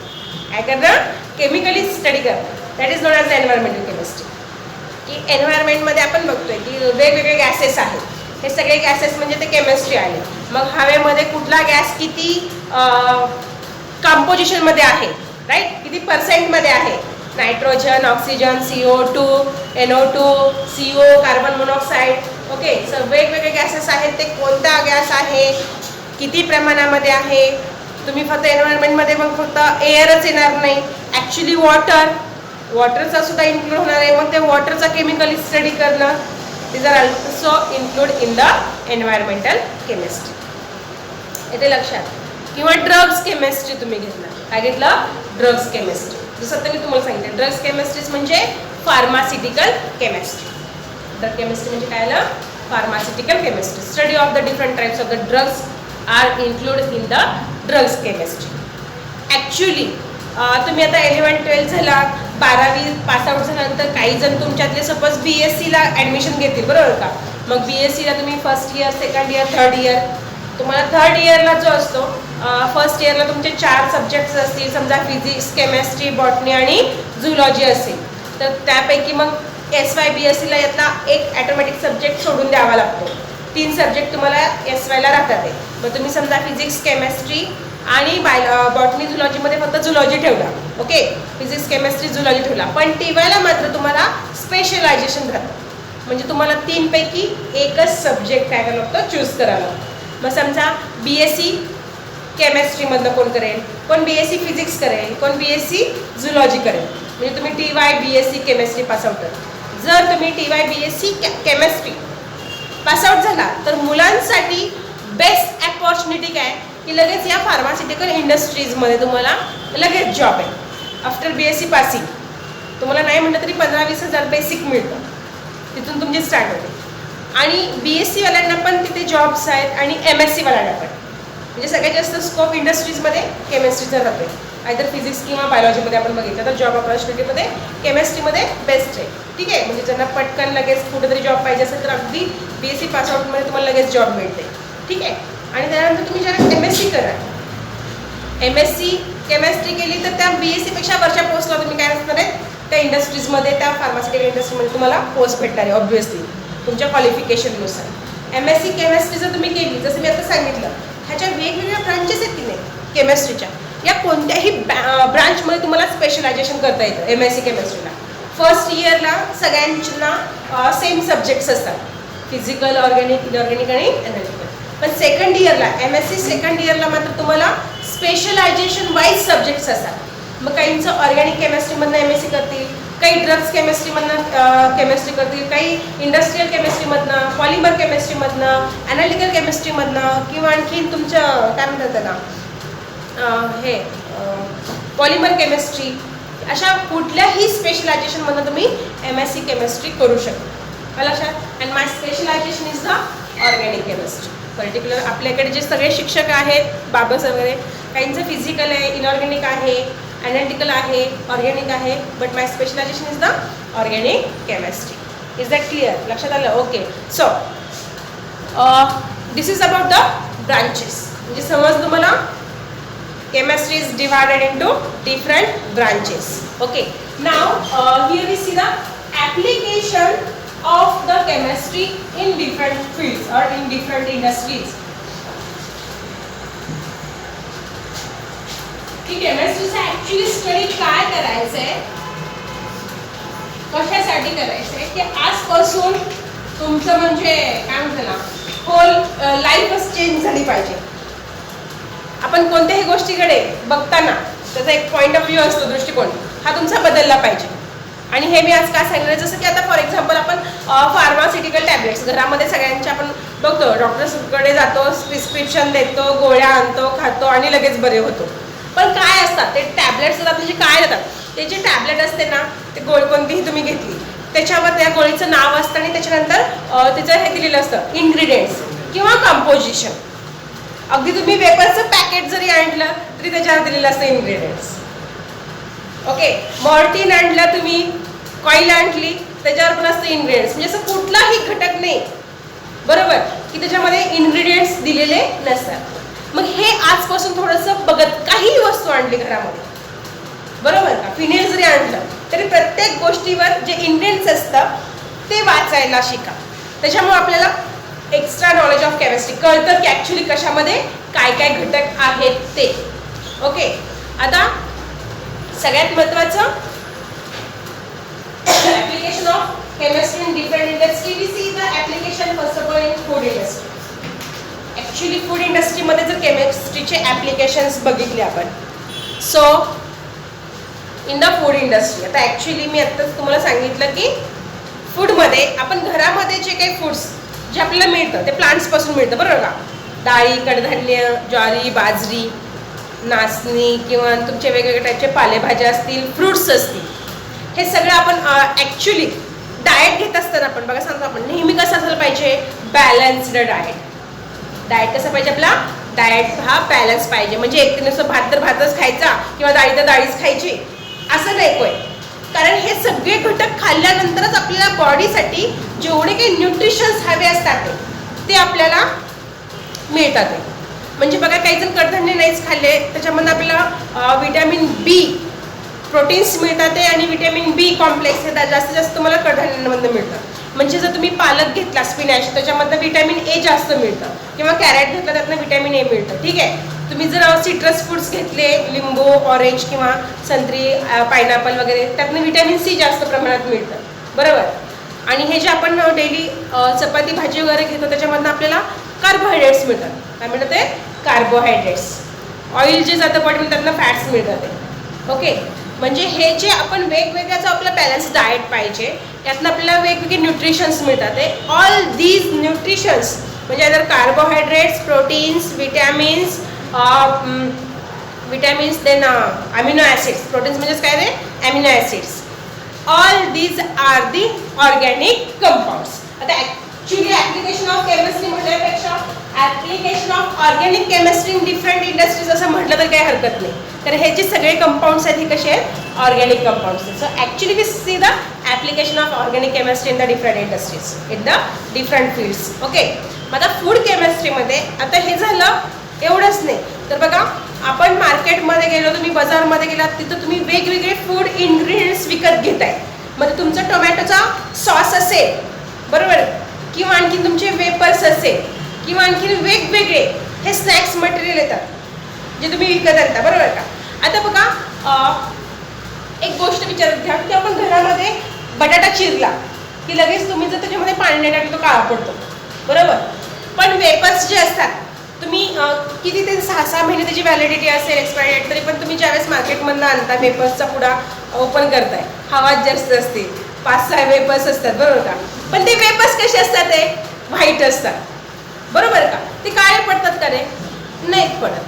[SPEAKER 1] काय करणं? केमिकली स्टडी करणं. That is non as the environmental chemistry. की एन्व्हायरमेंटमध्ये आपण बघतोय की वेगवेगळे गॅसेस आहेत, हे सगळे गॅसेस म्हणजे ते केमिस्ट्री आले. मग हवेमध्ये कुठला गॅस किती कंपोजिशनमध्ये आहे, राईट, किती पर्सेंटमध्ये आहे, nitrogen, oxygen, CO2, NO2, CO, carbon monoxide. Okay, sir वेगवेगळे गॅसेस आहेत, ते कोणता गॅस आहे, किती प्रमाणामध्ये आहे. तुम्ही फक्त एन्व्हायरमेंटमध्ये मग फक्त एअरच येणार नाही, ॲक्च्युली वॉटरचा सुद्धा इन्क्लूड होणार आहे. मग ते वॉटरचा केमिकली स्टडी करणं. These are also include in the environmental chemistry. येते लक्षात. किंवा ड्रग्स केमिस्ट्री तुम्ही घेतला. काय घेतलं? Drugs chemistry. जसं आता मी तुम्हाला सांगितलं ड्रग्स केमिस्ट्रीज म्हणजे फार्मास्युटिकल केमिस्ट्री. ड्रग केमिस्ट्री म्हणजे काय आलं? Pharmaceutical chemistry. Study of the different types of the drugs are include in the drugs chemistry. Actually तुम्ही आता 11-12 झाला, 12वी पासआउट झाल्यानंतर काही जण तुमच्यातले सपोज BScला ॲडमिशन घेतील, बरोबर का? मग BScला तुम्ही first year, second year, third year. तुम्हाला थर्ड इयरला जो असतो, फर्स्ट इयरला तुमचे 4 सब्जेक्ट्स असतील, समजा फिजिक्स, केमिस्ट्री, बॉटनी आणि झुलॉजी असेल, तर त्यापैकी मग SY BScला यातला एक ॲटोमॅटिक सब्जेक्ट सोडून द्यावा लागतो. 3 सब्जेक्ट तुम्हाला SYला राहतात. मग तुम्ही समजा फिजिक्स, केमिस्ट्री आणि बॉटनी, झुलॉजीमध्ये फक्त झुलॉजी ठेवला. ओके, फिजिक्स, केमिस्ट्री, झुलॉजी ठेवला. पण TYला मात्र तुम्हाला स्पेशलायझेशन राहतं. म्हणजे तुम्हाला 3 पैकी एकच सब्जेक्ट काय करावं लागतं? चूज करावं लागतं. मग समजा BSc केमिस्ट्रीमधनं कोण करेल, कोण BSc फिजिक्स करेल, कोण BSc झुलॉजी करेल. म्हणजे तुम्ही TY BSc केमिस्ट्री पासआउट. जर तुम्ही TY BSc केमिस्ट्री पासआउट झाला तर मुलांसाठी बेस्ट अपॉर्च्युनिटी काय की लगेच या फार्मास्युटिकल इंडस्ट्रीजमध्ये तुम्हाला लगेच जॉब आहे. आफ्टर BSc पासिंग तुम्हाला नाही म्हटलं तरी 15-20 हजार बेसिक मिळतं. तिथून तुमची स्टार्ट होते. आणि BSc वाल्यांना पण तिथे जॉब्स आहेत आणि MSc वाल्यांना पण. म्हणजे सगळ्यात जास्त स्कोप इंडस्ट्रीजमध्ये केमिस्ट्रीचा राहतो. आयदर फिजिक्स किंवा बायोलॉजीमध्ये आपण बघितलं तर जॉब ऑपॉर्च्युनिटीमध्ये केमिस्ट्रीमध्ये बेस्ट आहे. ठीक आहे, म्हणजे ज्यांना पटकन लगेच कुठेतरी जॉब पाहिजे असेल तर अगदी BSc पासआउटमध्ये तुम्हाला लगेच जॉब मिळते. ठीक आहे. आणि त्यानंतर तुम्ही ज्याला MSc करा, MSc केमिस्ट्री केली तर त्या BScपेक्षा वरच्या पोस्टला तुम्ही काय असणार आहे, त्या इंडस्ट्रीजमध्ये, त्या फार्मास्युटिकल इंडस्ट्रीमध्ये तुम्हाला पोस्ट भेटणार आहे ऑब्व्हियसली तुमच्या क्वालिफिकेशननुसार. MSc केमिस्ट्री जर तुम्ही केली, जसं मी आता सांगितलं, ह्याच्या वेगवेगळ्या ब्रांचेस आहेत की नाही केमिस्ट्रीच्या, या कोणत्याही ब्रांचमध्ये तुम्हाला स्पेशलायझेशन करता येतं. MSc केमिस्ट्रीला फर्स्ट इयरला सगळ्यांना सेम सब्जेक्ट्स असतात, फिजिकल, ऑर्गॅनिक, इनऑर्गॅनिक आणि एनालिटिकल. पण सेकंड इयरला MSc सेकंड इयरला मात्र तुम्हाला स्पेशलायझेशन वाईज सब्जेक्ट्स असतात. मग काहींचं ऑर्गॅनिक केमिस्ट्रीमधनं MSc करतील, काही ड्रग्स केमिस्ट्रीमधनं केमिस्ट्री करतील, काही इंडस्ट्रियल केमिस्ट्रीमधनं, पॉलिमर केमिस्ट्रीमधनं, ॲनालिटिकल केमिस्ट्रीमधनं, किंवा आणखीन तुमचं काय म्हणतात त्याला हे पॉलिमर केमिस्ट्री, अशा कुठल्याही स्पेशलायझेशनमधनं तुम्ही MSc केमिस्ट्री करू शकता. लक्षात. And my specialisation is the organic chemistry. Particular आपल्याकडे जे सगळे शिक्षक आहेत बाबस वगैरे, काहींचं फिजिकल आहे, इनऑर्गॅनिक आहे, ॲनालिटिकल आहे, ऑर्गॅनिक आहे, but my specialisation is the organic chemistry. Is that clear? लक्षात आलं? Okay. So this is about the branches. म्हणजे समजलं मला chemistry is divided into different branches. Okay, now here we see the application of the chemistry in different fields or in different industries. की केमिस्ट्रीचा actually study काय करायचंय, कशासाठी करायचंय, की आजपासून तुमचं म्हणजे काय म्हणतात ना, होल लाईफच चेंज झाली पाहिजे. आपण कोणत्याही गोष्टीकडे बघताना त्याचा एक पॉईंट ऑफ व्ह्यू असतो, दृष्टिकोन हा तुमचा बदलला पाहिजे. आणि हे मी आज काय सांगितलं, जसं की आता फॉर एक्झाम्पल आपण फार्मास्युटिकल टॅबलेट्स घरामध्ये सगळ्यांच्या आपण बघतो, डॉक्टर्सकडे जातो, प्रिस्क्रिप्शन देतो, गोळ्या आणतो, खातो आणि लगेच बरे होतो. पण काय असतात ते टॅबलेट्स असतात, म्हणजे काय देतात, ते जे टॅबलेट असते ना, ते गोळी कोणतीही तुम्ही घेतली त्याच्यावर त्या गोळीचं नाव असतं आणि त्याच्यानंतर त्याचं हे दिलेलं असतं इन्ग्रेडियंट्स किंवा कंपोजिशन. अगदी तुम्ही वेपरचं पॅकेट जरी आणलं तरी त्याच्यावर दिलेलं असतं इन्ग्रेडियंट्स. ओके, मॉर्टिन आणलं तुम्ही, कॉईल आणली त्याच्यावर पण असतं इन्ग्रेडियंट्स. म्हणजे असं कुठलाही घटक नाही बरोबर की त्याच्यामध्ये इन्ग्रेडियंट्स दिलेले नसतात. मग हे आजपासून थोडंसं बघत, काही वस्तू आणली घरामध्ये बरोबर का, फिनेल जरी आणलं तरी प्रत्येक गोष्टीवर जे इन्ग्रेडियंट्स असतं ते वाचायला शिका. त्याच्यामुळे आपल्याला एक्स्ट्रा नॉलेज ऑफ केमिस्ट्री कळतं की ॲक्च्युली कशामध्ये काय काय घटक आहेत ते. ओके, आता सगळ्यात महत्त्वाचं application of chemistry in different industry. We see the application first of all in food industry. Actually food इंडस्ट्रीमध्ये जर केमिस्ट्रीचे ॲप्लिकेशन्स बघितले आपण, so in the food industry, आता ॲक्च्युली मी आत्ताच तुम्हाला सांगितलं की फूडमध्ये आपण घरामध्ये जे काही फूड्स जे आपल्याला मिळतं ते प्लांट्सपासून मिळतं बरोबर का. डाळी, कडधान्य, ज्वारी, बाजरी, नाचणी किंवा तुमचे वेगवेगळ्या टाईपचे पालेभाज्या असतील, फ्रूट्स असतील, हे सगळं आपण ॲक्च्युली डाएट घेत असताना आपण बघा सांगतो आपण नेहमी कसं असायला पाहिजे, बॅलन्स्ड डाएट. डाएट कसं पाहिजे आपला, डाएट हा बॅलन्स पाहिजे. म्हणजे एक नुसतं भात तर भातच खायचा किंवा डाळी तर डाळीच खायची असं नाही कोय. कारण हे सगळे घटक खाल्ल्यानंतरच आपल्याला बॉडीसाठी जेवढे काही न्यूट्रिशन्स हवे असतात ते आपल्याला मिळतात. म्हणजे बघा काही जण कडधान्य नाहीच खाल्ले, त्याच्यामध्ये आपल्याला विटॅमिन बी प्रोटीन्स मिळतात आणि विटॅमिन बी कॉम्प्लेक्स हे जास्तीत जास्त तुम्हाला कडधान्यांमधून मिळतं. म्हणजे जर तुम्ही पालक घेतला स्पिनॅच त्याच्यामधनं विटॅमिन ए जास्त मिळतं, किंवा कॅरेट घेतला त्यातनं विटॅमिन ए मिळतं. ठीक आहे, तुम्ही जर सिट्रस फ्रूट्स घेतले, लिंबू, ऑरेंज किंवा संत्री, पायनॅपल वगैरे, त्यातनं विटॅमिन सी जास्त प्रमाणात मिळतं बरोबर. आणि हे जे आपण डेली चपाती भाजी वगैरे घेतो त्याच्यामधनं आपल्याला कार्बोहायड्रेट्स मिळतात. काय मिळतं ते, कार्बोहायड्रेट्स. ऑइल जे जातं बॉडीमध्ये त्यातनं फॅट्स मिळतात ते. ओके, म्हणजे हे जे आपण वेगवेगळ्याचं आपलं बॅलन्स डाएट पाहिजे, त्यातनं आपल्याला वेगवेगळे न्यूट्रिशन्स मिळतात. ते ऑल दीज न्यूट्रिशन्स म्हणजे जर carbohydrates, proteins, vitamins, then amino acids. Proteins म्हणजेच काय रे, amino acids. All these are the organic compounds. आता ॲक्च्युली ॲप्लिकेशन ऑफ केमिस्ट्री म्हणण्यापेक्षा application of organic chemistry in different industries असं म्हटलं तर काही हरकत नाही. तर हे जे सगळे कंपाऊंड्स आहेत हे कसे आहेत, ऑर्गॅनिक कंपाऊंड्स आहेत. So actually we see the application of organic chemistry in the different industries, in the different fields. Okay, आता फूड केमिस्ट्रीमध्ये आता हे झालं एवढंच नाही तर बघा, आपण मार्केटमध्ये गेलो, तुम्ही बाजारमध्ये गेलात, तिथं तुम्ही वेगवेगळे फूड इन्ग्रेडियंट्स विकत घेताय. म्हणजे तुमचा टोमॅटोचा सॉस असेल बरोबर, किंवा आणखी तुमचे वेपर्स असेल, किंवा आणखी वेगवेगळे हे स्नॅक्स मटेरियल येतात जे तुम्ही विकत आणता बरोबर का. आता बघा एक गोष्ट विचारत घ्या की आपण घरामध्ये बटाटा चिरला की लगेच तुम्ही जर त्याच्यामध्ये पाणी नाही टाकलं तो काळा पडतो बरोबर. पण वेपर्स जे असतात तुम्ही किती ते 6-6 महिने त्याची व्हॅलिडिटी असेल एक्सपायरी डेट, तरी पण तुम्ही ज्यावेळेस मार्केटमधनं आणता वेपर्सचा पुडा ओपन करताय, हवा जास्त असते, 5-6 वेपर्स असतात बरोबर का. पण ते वेपर्स कसे असतात, ते व्हाईट असतात बरोबर का. ते काळे पडतात का रे, नाहीत पडत.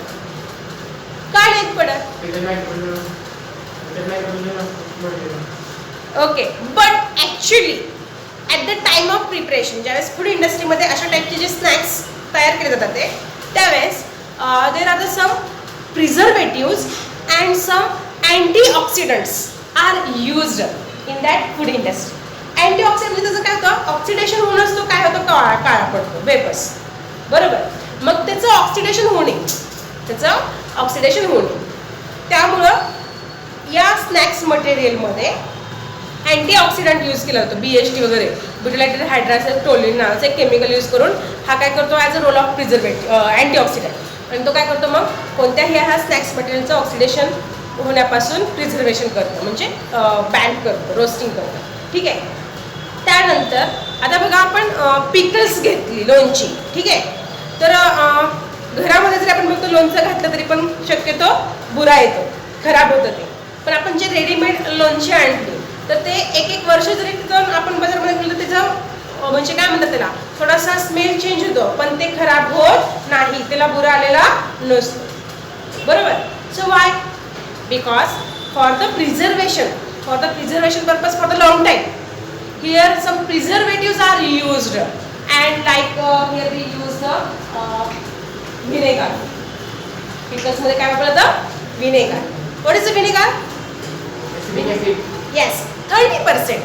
[SPEAKER 1] का नाहीत पडत, okay. But at the time of preparation, ज्यावेळेस फूड इंडस्ट्रीमध्ये अशा टाईपचे जे स्नॅक्स तयार केले जातात ते त्यावेळेस there are the some preservatives and some antioxidants are used in that food industry. Antioxidant म्हणजे त्याचं काय होतं, ऑक्सिडेशन होऊनच तो काय होतं, काळा पडतो, वेपर्स, बरोबर. मग त्याचं ऑक्सिडेशन होणे, त्यामुळं या स्नॅक्स मटेरियलमध्ये अँटीऑक्सिडंट यूज केलं होतं, BHT वगैरे, ब्युटाइलेटेड हायड्रॉक्साइड नावाचं एक केमिकल यूज करून हा काय करतो, as a role of preservative antioxidant. आणि तो काय करतो मग कोणत्याही ह्या स्नॅक्स मटेरियलचं ऑक्सिडेशन होण्यापासून प्रिझर्वेशन करतो, म्हणजे बॅन करतो, रोस्टिंग करतो. ठीक आहे. त्यानंतर आता बघा आपण पिकल्स घेतली, लोणची. ठीक आहे. तर घरामध्ये जरी आपण बघतो लोणचं घातलं तरी पण शक्यतो बुरा येतो, खराब होतं ते. पण आपण जे रेडीमेड लोणची आणली तर ते एक वर्ष जरी तिथं आपण बाजारामध्ये गेलो त्याचं म्हणजे काय म्हणतात त्याला, थोडासा स्मेल चेंज होतो पण ते खराब होत नाही, त्याला बुरा आलेला नसतो, बरोबर. So Y, because for the preservation purpose for the long time here some preservatives are used and like here we use the vinegar. Pickles मध्ये काय वापरलं जातं, vinegar. What is the vinegar? Yes, 30%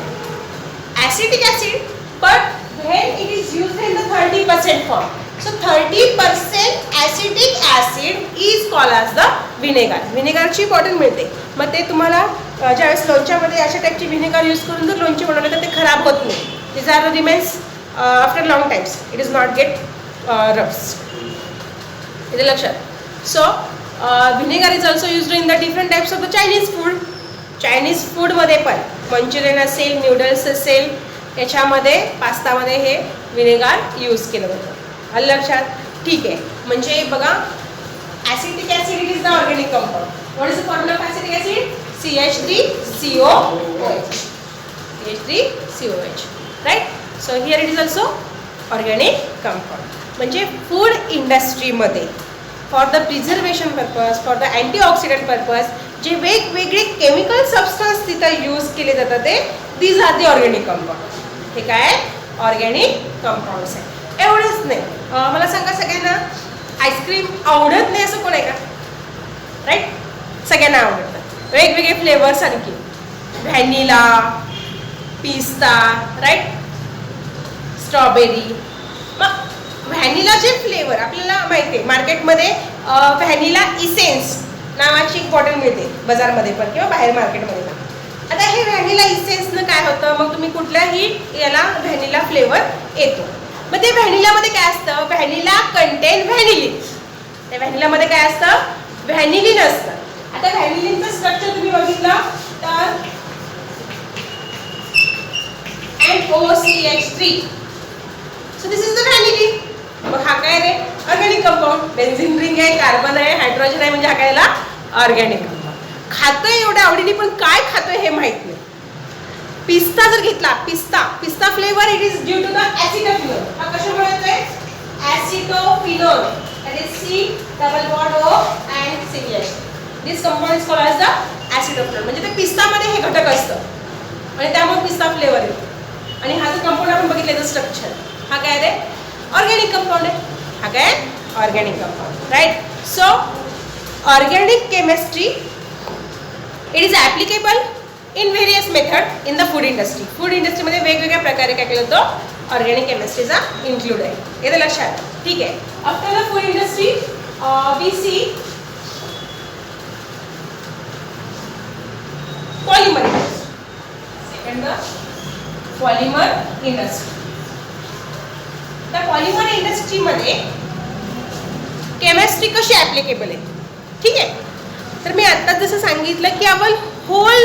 [SPEAKER 1] acetic acid, but when it is used in the 30% form, so 30% acetic acid is called as the vinegar. vinegarची bottle मिळते, मग ते तुम्हाला ज्यावेळेस लोणच्यामध्ये अशा टाईपची व्हिनेगर यूज करून जर लोणचे बनवले तर ते खराब होत नाही. This are remains after long times, it is not get rubs. इथे लक्षात. So vinegar is also used in the different types of the Chinese फूडमध्ये पण, मंचुरियन असेल, न्यूडल्स असेल, याच्यामध्ये पास्तामध्ये हे व्हिनेगर यूज केलं जातं. आलं लक्षात. ठीक आहे. म्हणजे बघा acetic acid it is the organic compound. What is the formula of acetic acid? CH3COOH. CH3COOH, right? So here it is also organic compound. म्हणजे फूड इंडस्ट्रीमध्ये for the preservation purpose, for the antioxidant purpose जे वेगवेगळे chemical substance तिथं use केले जातात ते these are the organic compound. हे काय ऑर्गॅनिक कंपाऊंड्स आहे. एवढंच नाही, मला सांगा सगळ्यांना आईस्क्रीम आवडत नाही असं कोण आहे का? राईट, सगळ्यांना आवडतं. वेगवेगळे फ्लेवर सारखे, व्हॅनिला, पिस्ता, राईट, स्ट्रॉबेरी. मग व्हॅनिलाचे फ्लेवर आपल्याला माहिती आहे, मार्केटमध्ये व्हॅनिला इसेन्स नावाची एक बॉटल मिळते बाजारमध्ये पण किंवा बाहेर मार्केटमध्ये पण. आता हे व्हॅनिला इसेन्सनं काय होतं, मग तुम्ही कुठल्याही याला व्हॅनिला फ्लेवर येतो. मग ते व्हॅनिलामध्ये काय असतं, व्हॅनिला कंटेन व्हॅनिलिन. त्या व्हॅनिलामध्ये काय असतं, व्हॅनिलिन असतं. आता व्हॅनिलिनचं स्ट्रक्चर तुम्ही बघितलं तर NOCH3. So this is the vanillin. मग हा काय रे, ऑर्गॅनिक कंपाऊंड. बेन्झिन रिंग आहे, कार्बन आहे, हायड्रोजन आहे, म्हणजे हा काय ऑर्गॅनिक कंपाऊंड. खातोय एवढ्या आवडीने पण काय खातोय हे माहित नाही. पिस्ता जर घेतला, पिस्ता flavour it is due to the acetophenol. हा कशामुळे येतोय, acetophenol. That is C+O and CH. This compound is called as the acetophenol. म्हणजे ते पिस्तामध्ये हे घटक असतं आणि त्यामुळे पिस्ता फ्लेवर येतो. आणि हा जो कंपाऊंड आपण बघितलं स्ट्रक्चर, हा काय रे, ऑर्गॅनिक कंपाऊंड आहे. हा काय organic compound, right. So organic chemistry it is applicable in various method in the food industry. Food इंडस्ट्रीमध्ये वेगवेगळ्या प्रकारे काय केलं जातं, ऑर्गॅनिक केमिस्ट्रीचा इन्क्लूड आहे. येतं लक्षात. ठीक आहे. After the food industry we see polymer industry. Second the polymer industry. त्या पॉलिमर इंडस्ट्रीमध्ये केमिस्ट्री कशी ॲप्लिकेबल आहे. ठीक आहे. तर मी आत्ताच जसं सांगितलं की आपण whole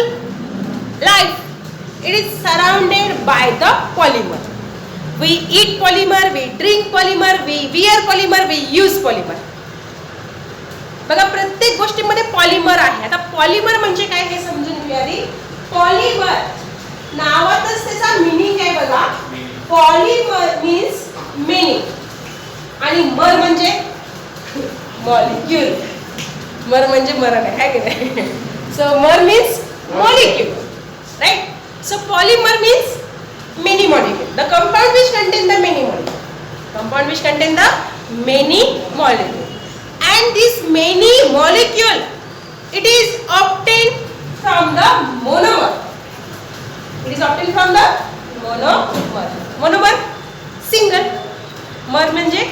[SPEAKER 1] life it is surrounded by the polymer. We eat polymer, we drink polymer, we wear polymer, we use polymer. बघा प्रत्येक गोष्टीमध्ये पॉलिमर आहे. आता पॉलिमर म्हणजे काय हे समजून घेऊया आधी. पॉलिमर नावातच त्याचा मिनिंग आहे बघा. पॉलिमर मीन्स मेनी आणि मर म्हणजे मॉलिक्यूल. मर म्हणजे मरण आहे की नाही. So mer means molecule, right. So polymer means many molecule. The compound which contain the many molecule. Compound which contain the many molecule. And this many molecule, it is obtained from the monomer. It is obtained from the monomer. Monomer single. मर म्हणजे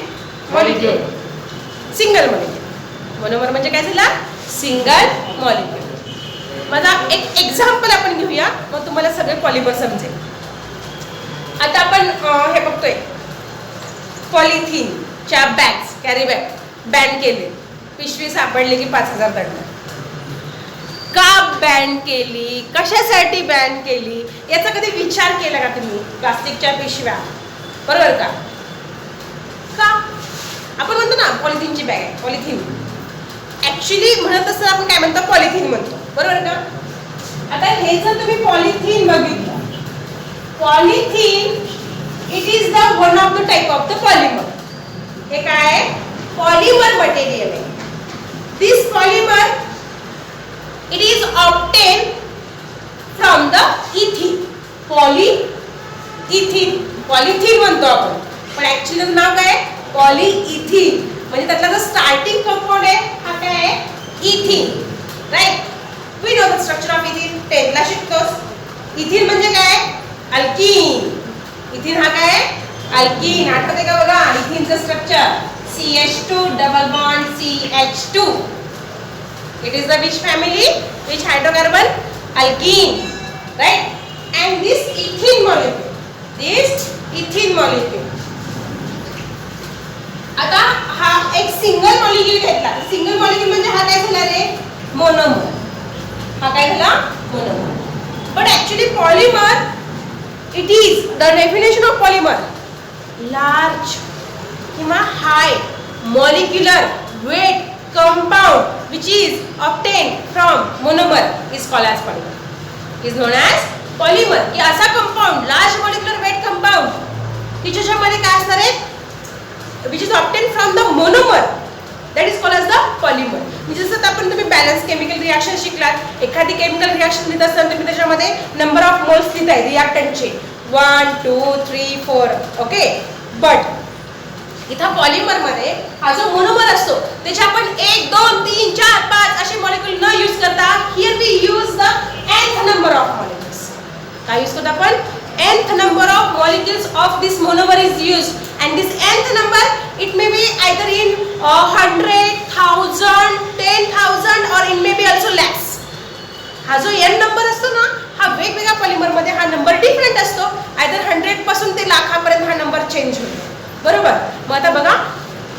[SPEAKER 1] molecule. Single molecule. Monomer म्हणजे काय झाला? Single molecule. माझा एक example आपण घेऊया, मग तुम्हाला सगळे पॉलिमर समजेल. आता आपण हे बघतोय पॉलिथिनच्या बॅग्स, कॅरी बॅग बॅन केले. पिशवी सापडली की 5000 दंड. का बॅन केली, कशासाठी बॅन केली, याचा कधी विचार केला का तुम्ही? प्लास्टिकच्या पिशव्या, बरोबर का? आपण म्हणतो ना पॉलिथिनची बॅग आहे, पॉलिथिन. ऍक्च्युली म्हणत असं आपण काय म्हणतो? पॉलिथिन म्हणतो, बरोबर का? आता हे जर तुम्ही पॉलिथिन बघितलं, polythene it is the one of the type of the polymer. हे काय? पॉलिमर मटेरियल आहे. This polymer it is obtain from the ethene. Polyethene, polythene म्हणतो आपण, पण ऍक्च्युअली नाव काय? पॉलिइथिन. म्हणजे त्यातला जो स्टार्टिंग कंपाऊंड आहे हा काय आहे? Ethene. Right? We know the structure of ethene. 10th ला शिकतोस. इथिन म्हणजे काय? अल्कीन. इथिन हा काय? अल्कीन. आठवते का बघा इथिनचं structure? CH2 double bond CH2. It is the which family? Which hydrocarbon? Alkene. Right? And this ethene molecule. This ethene molecule. आता हा एक सिंगल मॉलिक्यूल घेतला. सिंगल मॉलिक्यूल म्हणजे हा काय झाला रे? मोनोमर. हा काय झाला? Monomer. But actually polymer it is the definition of polymer large किंवा high molecular weight compound which is obtained from monomer is called as polymer. Is known as polymer. की असा compound large molecular weight compound की ज्याच्यामध्ये काय असणार आहे? which is obtained from the monomer, that is called as the polymer. म्हणजे जसं आपण तुम्ही बॅलन्स केमिकल रिएक्शन शिकलात, एखादी केमिकल रिएक्शन लिहित असताना तुम्ही त्याच्यामध्ये नंबर ऑफ मोल्स लिहिताय रिएक्टंटचे 1 2 3 4. ओके. बट इथं पॉलिमर मध्ये हा जो मोनोमर असतो त्याच्या आपण 1 2 3 4 5 असे मॉलिक्यूल न यूज करता here we use the nth number of molecules. काय यूज करतो आपण? nth number of molecules of this monomer is used, and this nth number it may be either in 100, 1000, 10,000 or it may be also lakhs. हा जो n number असतो ना हा वेगवेगळ्या polymer मध्ये हा नंबर डिफरंट असतो. आयदर 100 पासून ते लाखापर्यंत हा नंबर चेंज होतो, बरोबर. मग आता बघा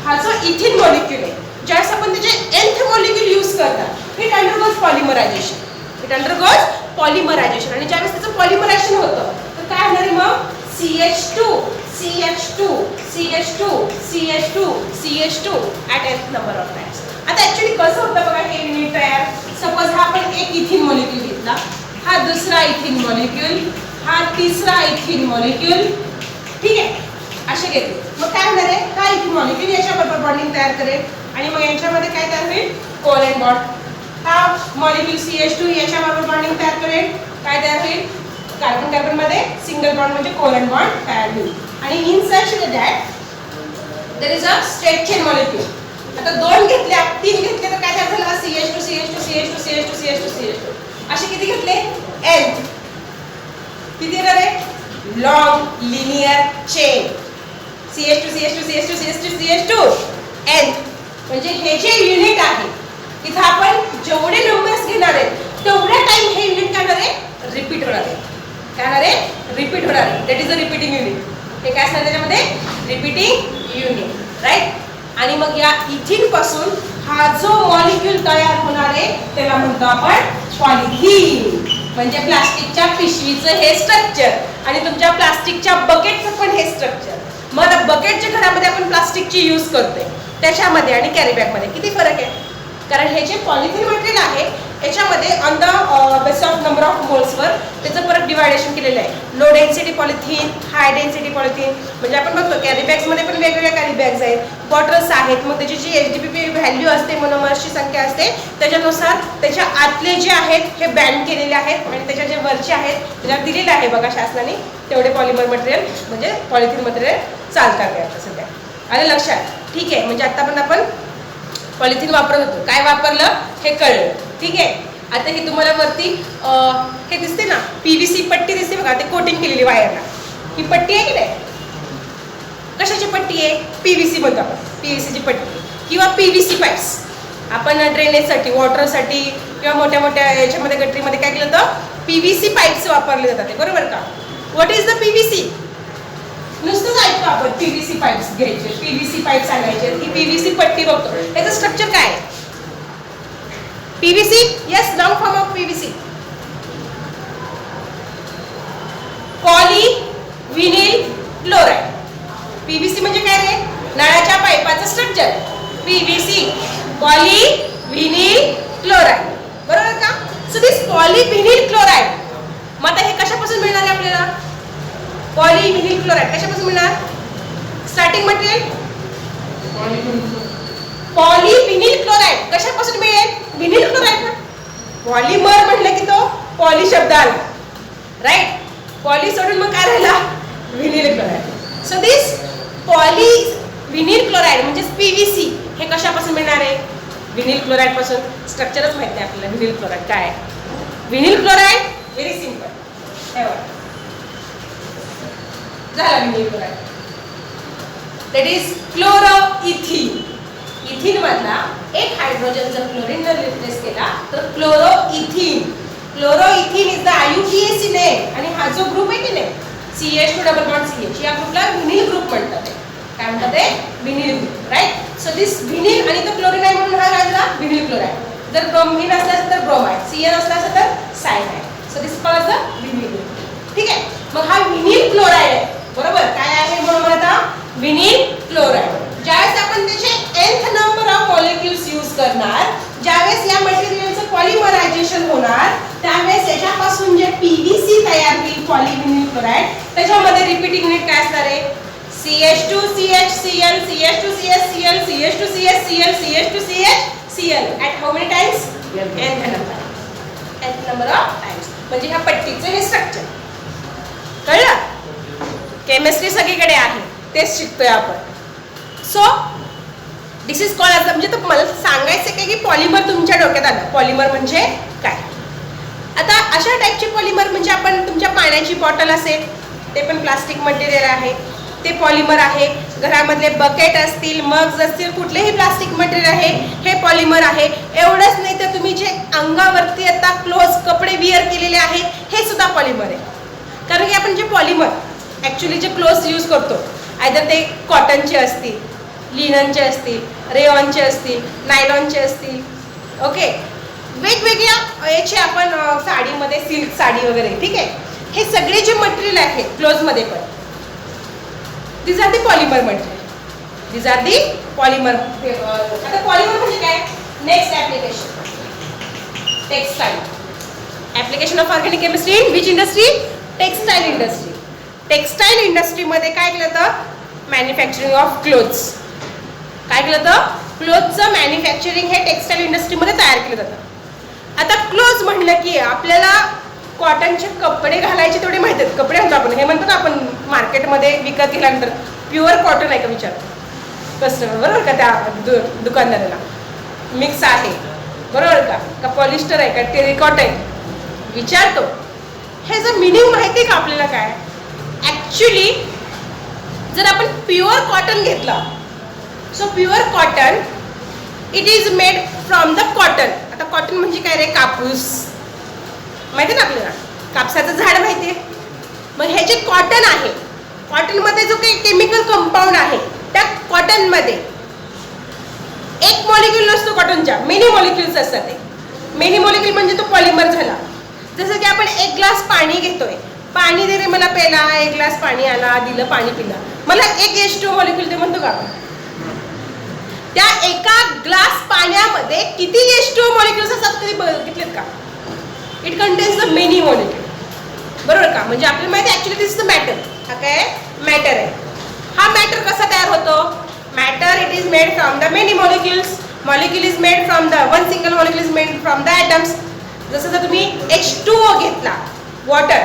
[SPEAKER 1] हा जो इथिन मॉलिक्यूल आहे, ज्यावेळेस आपण त्याचे nth मॉलिक्यूल यूज करतात, it undergoes polymerisation. It undergoes polymerisation. आणि ज्यावेळेस त्याचं पॉलिमरायझेशन होतं तर काय होणार आहे मग? CH2 CH2 CH2 CH2 CH2 at nth number of times. आता ऍक्च्युअली कसं होतं बघा हे युनिट तयार. सपोज हा आपण एक इथिन मॉलिक्यूल घेतला, हा दुसरा इथिन मॉलिक्यूल, हा तिसरा इथिन मॉलिक्यूल, ठीक आहे, असे घेतले. मग काय होणार आहे? हा इथिन मॉलिक्यूल याच्याबरोबर बॉन्डिंग तयार करेल आणि मग यांच्यामध्ये काय तयार होईल? Covalent bond. हा मॉलिक्यूल CH2 याच्याबरोबर बॉन्डिंग तयार करेल, काय तयार होईल? कार्बन कार्बन मध्ये सिंगल बॉन्ड म्हणजे कोव्हॅलेंट बॉन्ड तयार होईल. आणि in such that there is a straight chain molecule. आता 2 घेतल्या, 3 घेतले तर काय तयार झालं? CH2 CH2 CH2 CH2 CH2 CH2 असे किती घेतले? n. किती येणार आहे? Long linear chain. CH2 CH2 CH2 CH2 CH2 n. म्हणजे हे जे युनिट आहे इथं आपण जेवढे नंबर्स घेणार आहेत तेवढ्या टाइम हे युनिट काय होणार आहे? रिपीट होणार आहे. काय होणार आहे? रिपीट होणार आहे. That is a repeating unit. हे काय असणार त्याच्यामध्ये? Repeating unit, right. आणि मग या इथिन पासून हा जो मॉलिक्यूल तयार होणार आहे त्याला म्हणतो आपण पॉलिथिन. म्हणजे प्लास्टिकच्या पिशवीचं हे स्ट्रक्चर आणि तुमच्या प्लास्टिकच्या बकेटचं पण हे स्ट्रक्चर. मग बकेटच्या घरामध्ये आपण प्लास्टिकची यूज करतोय त्याच्यामध्ये आणि कॅरी बॅग मध्ये किती फरक आहे? कारण हे जे पॉलिथिन मटेरियल आहे याच्यामध्ये on the base of number of मोल्सवर त्याचं परत डिवायडेशन केलेलं आहे. Low density polythene, high density polythene, म्हणजे आपण बघतो कॅरी बॅग्समध्ये पण वेगवेगळ्या कॅरी बॅग्स आहेत, बॉटल्स आहेत. मग त्याची जी HDPP व्हॅल्यू असते, मोनोमर्सची संख्या असते, त्याच्यानुसार त्याच्या आतले जे आहेत हे बॅन केलेले आहेत आणि त्याच्या जे वरचे आहेत त्याच्यावर दिलेलं आहे बघा शासनाने तेवढे पॉलिमर मटेरियल म्हणजे पॉलिथिन मटेरियल चालतात आता सध्या. आलं लक्षात? ठीक आहे. म्हणजे आता पण आपण पॉलिथिन वापरत होतो, काय वापरलं हे कळलं. ठीक आहे. आता हे तुम्हाला वरती हे दिसते ना, PVC पट्टी दिसते बघा, ते कोटिंग केलेली वायरला. ही पट्टी आहे की नाही? कशाची पट्टी आहे? PVC म्हणतो आपण, PVC ची पट्टी किंवा PVC पाईप्स. आपण ड्रेनेजसाठी, वॉटरसाठी किंवा मोठ्या मोठ्या याच्यामध्ये गटरीमध्ये काय केलं तर PVC पाईप्स वापरले जातात, ते बरोबर का? What is the PVC? नुसतंच ऐकतो आपण PVC पाईप्स घ्यायचे, PVC पाईप्स आणायचे, ही PVC पट्टी बघतो. याचं स्ट्रक्चर काय आहे? PVC, yes, long form of PVC. Polyvinyl chloride. PVC म्हणजे काय रे? नळाच्या पाईपाचं स्ट्रक्चर. PVC, पॉलीव्हिनिल क्लोराइड, बरोबर का? सो दिस पॉलीव्हिनिल क्लोराइड, मग आता हे कशापासून मिळणार आहे आपल्याला? पॉलीव्हिनिल क्लोराइड कशापासून मिळणार? स्टार्टिंग मटेरियल पॉलीव्हिनिल क्लोराइड कशापासून मिळेल? Vinyl chloride. पॉलिमर म्हटलं की तो पॉली शब्द आला, राईट? पॉली सोडून मग काय राहिला? Vinyl chloride. So this पॉलीव्हिनिल chloride म्हणजे PVC हे कशापासून मिळणार आहे? व्हिनिल क्लोराइड पासून. स्ट्रक्चरच माहित नाही आपल्याला व्हिनिल क्लोराइड काय आहे. व्हिनिल क्लोराइड व्हेरी सिंपल, हे बघा झाला vinyl chloride. That is chloroethene. Ethene मधला एक हायड्रोजन जर क्लोरीनने रिप्लेस केला तर chloroethene. Chloroethene is the IUPAC name. आणि हा जो ग्रुप आहे की नाही CH2 डबल बॉन्ड CH, या ग्रुपला व्हिनिल ग्रुप म्हणतात. काय म्हणतात ते? Vinyl group, right? सो दिस व्हिनिल आणि तो क्लोरीन आहे म्हणून हा राहिला व्हिनिल क्लोराइड. जर ब्रोमीन असला तर ब्रोमाइड, CN असला तर cyanide. So this called the vinyl group. ठीक आहे. मग हा व्हिनिल क्लोराइड आहे, बरोबर? काय आहे म्हणून आता व्हिनिल क्लोराइड. ज्यावेळेस आपण त्याचे nth number of molecules use करणार, ज्यावेळेस या मटेरियलचं पॉलिमरायझेशन होणार, त्यावेळेस याच्यापासून जे PVC तयार होईल पॉलीव्हिनिल क्लोराइड, त्याच्यामध्ये रिपीटिंग युनिट काय असणार आहे? CH2CH CH2CH CH2CH CH2CH At how many times? nth number of times. म्हणजे ह्या पट्टीचं हे स्ट्रक्चर कळलं? केमिस्ट्री सगळीकडे आहे, तेच शिकतोय आपण. सो दिस इज कॉल्ड, म्हणजे तर मला सांगायचं काय की पॉलिमर तुमच्या डोक्यात आलं. पॉलिमर म्हणजे काय? आता अशा टाईपचे पॉलिमर म्हणजे आपण तुमच्या पाण्याची बॉटल असेल ते पण प्लास्टिक मटेरियल आहे, ते पॉलिमर आहे. घरामधले बकेट असतील, मग्स असतील, कुठलेही प्लास्टिक मटेरियल आहे, हे पॉलिमर आहे. एवढंच नाही तर तुम्ही जे अंगावरती आता क्लोज कपडे विअर केलेले आहेत हे सुद्धा पॉलिमर आहे. कारण की आपण जे पॉलिमर ॲक्च्युली जे क्लोथ्स यूज करतो, आयदर ते कॉटनचे असतील, लिननचे असतील, रेयॉनचे असतील, नायलॉनचे असतील, ओके, वेगवेगळ्या याचे आपण साडीमध्ये सिल्क साडी वगैरे, ठीक आहे, हे सगळे जे मटेरियल आहे क्लोथमध्ये पण this are the polymer material. This are the polymer. आता पॉलिमर म्हणजे काय? Next application textile. Application of organic chemistry in which industry? Textile industry. Textile इंडस्ट्रीमध्ये काय केलं तर मॅन्युफॅक्चरिंग ऑफ क्लोथ्स. काय केलं तर क्लोथचं मॅन्युफॅक्चरिंग हे टेक्सटाईल इंडस्ट्रीमध्ये तयार केलं जातं. आता क्लोथ्स म्हणलं की आपल्याला कॉटनचे कपडे घालायचे तेवढे माहिती आहेत. कपडे म्हणतो आपण, हे म्हणतो ना आपण मार्केटमध्ये विकत घेतल्यानंतर प्युअर कॉटन आहे का विचारतो कस्टमर, बरोबर का? त्या दुकानदाराला मिक्स आहे बरोबर का पॉलिस्टर आहे का टेरिकॉट आहे विचारतो. ह्याचं मिनिंग माहिती आहे का आपल्याला? काय ॲक्च्युली जर आपण प्युअर कॉटन घेतला, so pure cotton it is made from the cotton. आता कॉटन म्हणजे काय रे? कापूस, माहिती ना आपल्याला, कापसाचं झाड माहिती आहे. मग हे जे कॉटन आहे, कॉटनमध्ये जो काही केमिकल कंपाऊंड आहे त्या कॉटनमध्ये एक मॉलिक्यूल नसतो कॉटनच्या, मेनी मॉलिक्युल्स असतात. ते मेनी मॉलिक्यूल म्हणजे तो पॉलिमर झाला. जसं की आपण एक ग्लास पाणी घेतोय, पाणी दे रे मला प्यायला, एक ग्लास पाणी आला, दिलं पाणी पिलं, मला एक H2 मॉलिक्यूल ते म्हणतो का आपण? त्या एका ग्लास पाण्यामध्ये किती H2O मॉलिक्युल्स असतात कधी बघितलेत का? It contains the many molecule. बरोबर का? म्हणजे आपल्याला माहिती actually this is the matter. हा काय मॅटर आहे. हा मॅटर कसा तयार होतो? Matter it is made from the many molecules. Molecule is made from the one single molecule is made from the atoms. जसं जर तुम्ही H2O घेतला, water,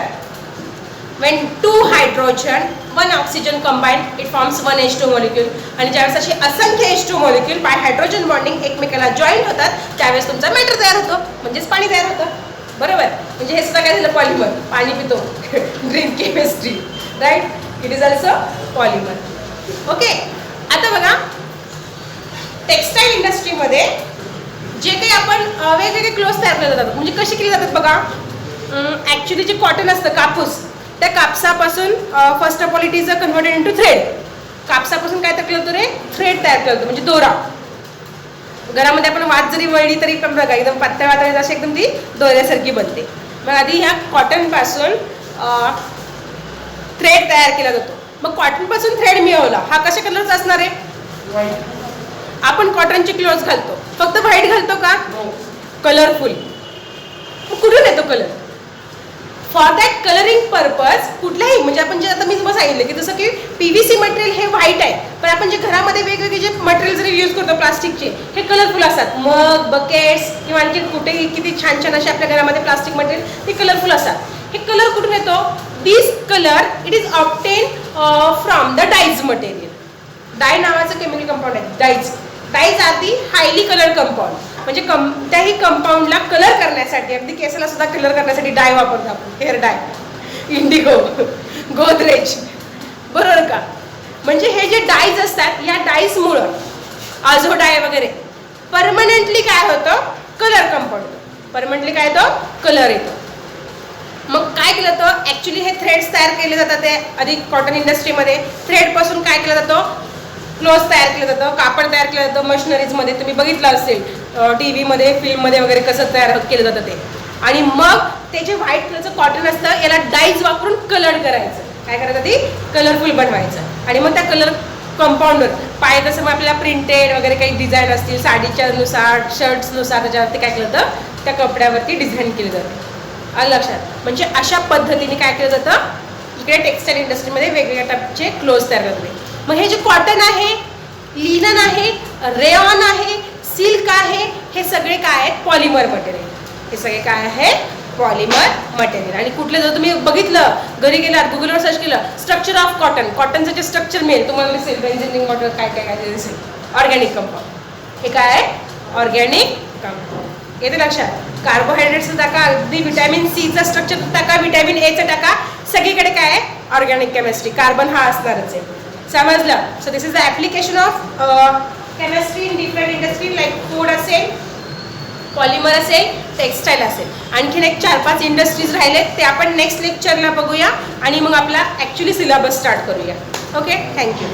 [SPEAKER 1] when 2 hydrogen 1 oxygen combined it forms 1 H2 molecule. आणि ज्यावेळेस असे असंख्य H2 molecule by hydrogen bonding एकमेकाला joint होतात त्यावेळेस तुमचा मॅटर तयार होतो, म्हणजेच पाणी तयार होतं. बरोबर? म्हणजे हे सुद्धा काय झालं? पॉलिमर. पाणी पितो. Green chemistry, right? It is also polymer. Okay. आता बघा, टेक्सटाईल इंडस्ट्रीमध्ये जे काही आपण वेगवेगळे क्लोथ्स तयार केले जातात, म्हणजे कसे केले जातात बघा. ॲक्च्युली जे कॉटन असतं, कापूस, त्या कापसापासून first of all it is converted into thread. कापसापासून काय तयार केलं होतं रे? थ्रेड तयार केलं होतं, म्हणजे दोरा. घरामध्ये आपण वात जरी वळली तरी पण बघा एकदम पातळ वातळ अशी एकदम ती दोऱ्यासारखी बनते. मग आधी ह्या कॉटनपासून थ्रेड तयार केला जातो. मग कॉटनपासून थ्रेड मिळवला, हा कशा कलरचा असणार आहे? व्हाईट. आपण कॉटनचे क्लोथ्स घालतो, फक्त व्हाईट घालतो का? कलरफुल. कुठून येतो colour? For that colouring purpose कुठल्याही, म्हणजे आपण जे आता मी तुम्हाला सांगितलं की जसं की PVC मटेरियल हे व्हाईट आहे, पण आपण जे घरामध्ये वेगवेगळे जे मटेरियल जरी यूज करतो प्लास्टिकचे, हे कलरफुल असतात. मग, बकेट्स किंवा आणखी कुठेही किती छान छान असे आपल्या घरामध्ये प्लास्टिक मटेरियल ते कलरफुल असतात. हे कलर कुठून येतो? This colour it is obtain from the dyes material. Dye नावाचं केमिकल कंपाऊंड आहे, dyes. Dyes are the highly colour compound. म्हणजे कोणत्याही कंपाऊंडला कलर करण्यासाठी, अगदी केसाला सुद्धा कलर करण्यासाठी डाय वापरतो आपण. Hair dye, indigo, Godrej. बरोबर का? म्हणजे हे जे डायज असतात, या डायजमुळं आझो डाय वगैरे परमनंटली काय होतं? Colour compound. परमनंटली काय येतो? कलर येतो. मग काय केलं जातं? ॲक्च्युली हे थ्रेड्स तयार केले जातात. ते अधिक कॉटन इंडस्ट्रीमध्ये थ्रेडपासून काय केलं जातं? क्लोथ तयार केलं जातं, कापड तयार केलं जातं. मशिनरीजमध्ये तुम्ही बघितलं असेल, TV मध्ये, फिल्ममध्ये वगैरे कसं तयार केलं जातं ते. आणि मग ते जे व्हाईट कलरचं कॉटन असतं याला डाईज वापरून कलर करायचं. काय करायचं? ते कलरफुल बनवायचं. आणि मग त्या कलर कंपाऊंडवर पाहिजे तसं मग आपल्याला प्रिंटेड वगैरे काही डिझाईन असतील साडीच्या नुसार, शर्ट्सनुसार, त्याच्यावरती काय केलं जातं? त्या कपड्यावरती डिझाईन केलं जातं. आलं लक्षात? म्हणजे अशा पद्धतीने काय केलं जातं? इकडे टेक्सटाईल इंडस्ट्रीमध्ये वेगवेगळ्या टाईपचे क्लोथ्स तयार करतात. मग हे जे कॉटन आहे, लिनन आहे, रेऑन आहे, सिल्क आहे, हे सगळे काय आहेत? Polymer material. हे सगळे काय आहेत? Polymer material. आणि कुठले जर तुम्ही बघितलं, घरी गेलात, गुगलवर सर्च केलं, स्ट्रक्चर ऑफ कॉटन, कॉटनचं जे स्ट्रक्चर मिळेल तुम्हाला दिसेल, बेन्झिन वॉटर, काय काय काय दिसेल. Organic compound. हे काय आहे? Organic compound. येते लक्षात? कार्बोहायड्रेट्सचं टाका, अगदी व्हिटॅमिन सीचं स्ट्रक्चर टाका, व्हिटॅमिन एचं टाका, सगळीकडे काय आहे? Organic chemistry. कार्बन हा असणारच आहे. समजलं? So this is the application of chemistry in different industry, like food असेल, पॉलिमर असेल, टेक्सटाईल असेल. आणखीन एक 4-5 इंडस्ट्रीज राहिलेत, ते आपण नेक्स्ट लेक्चरला बघूया आणि मग आपला ॲक्च्युली सिलेबस स्टार्ट करूया. Okay, thank you.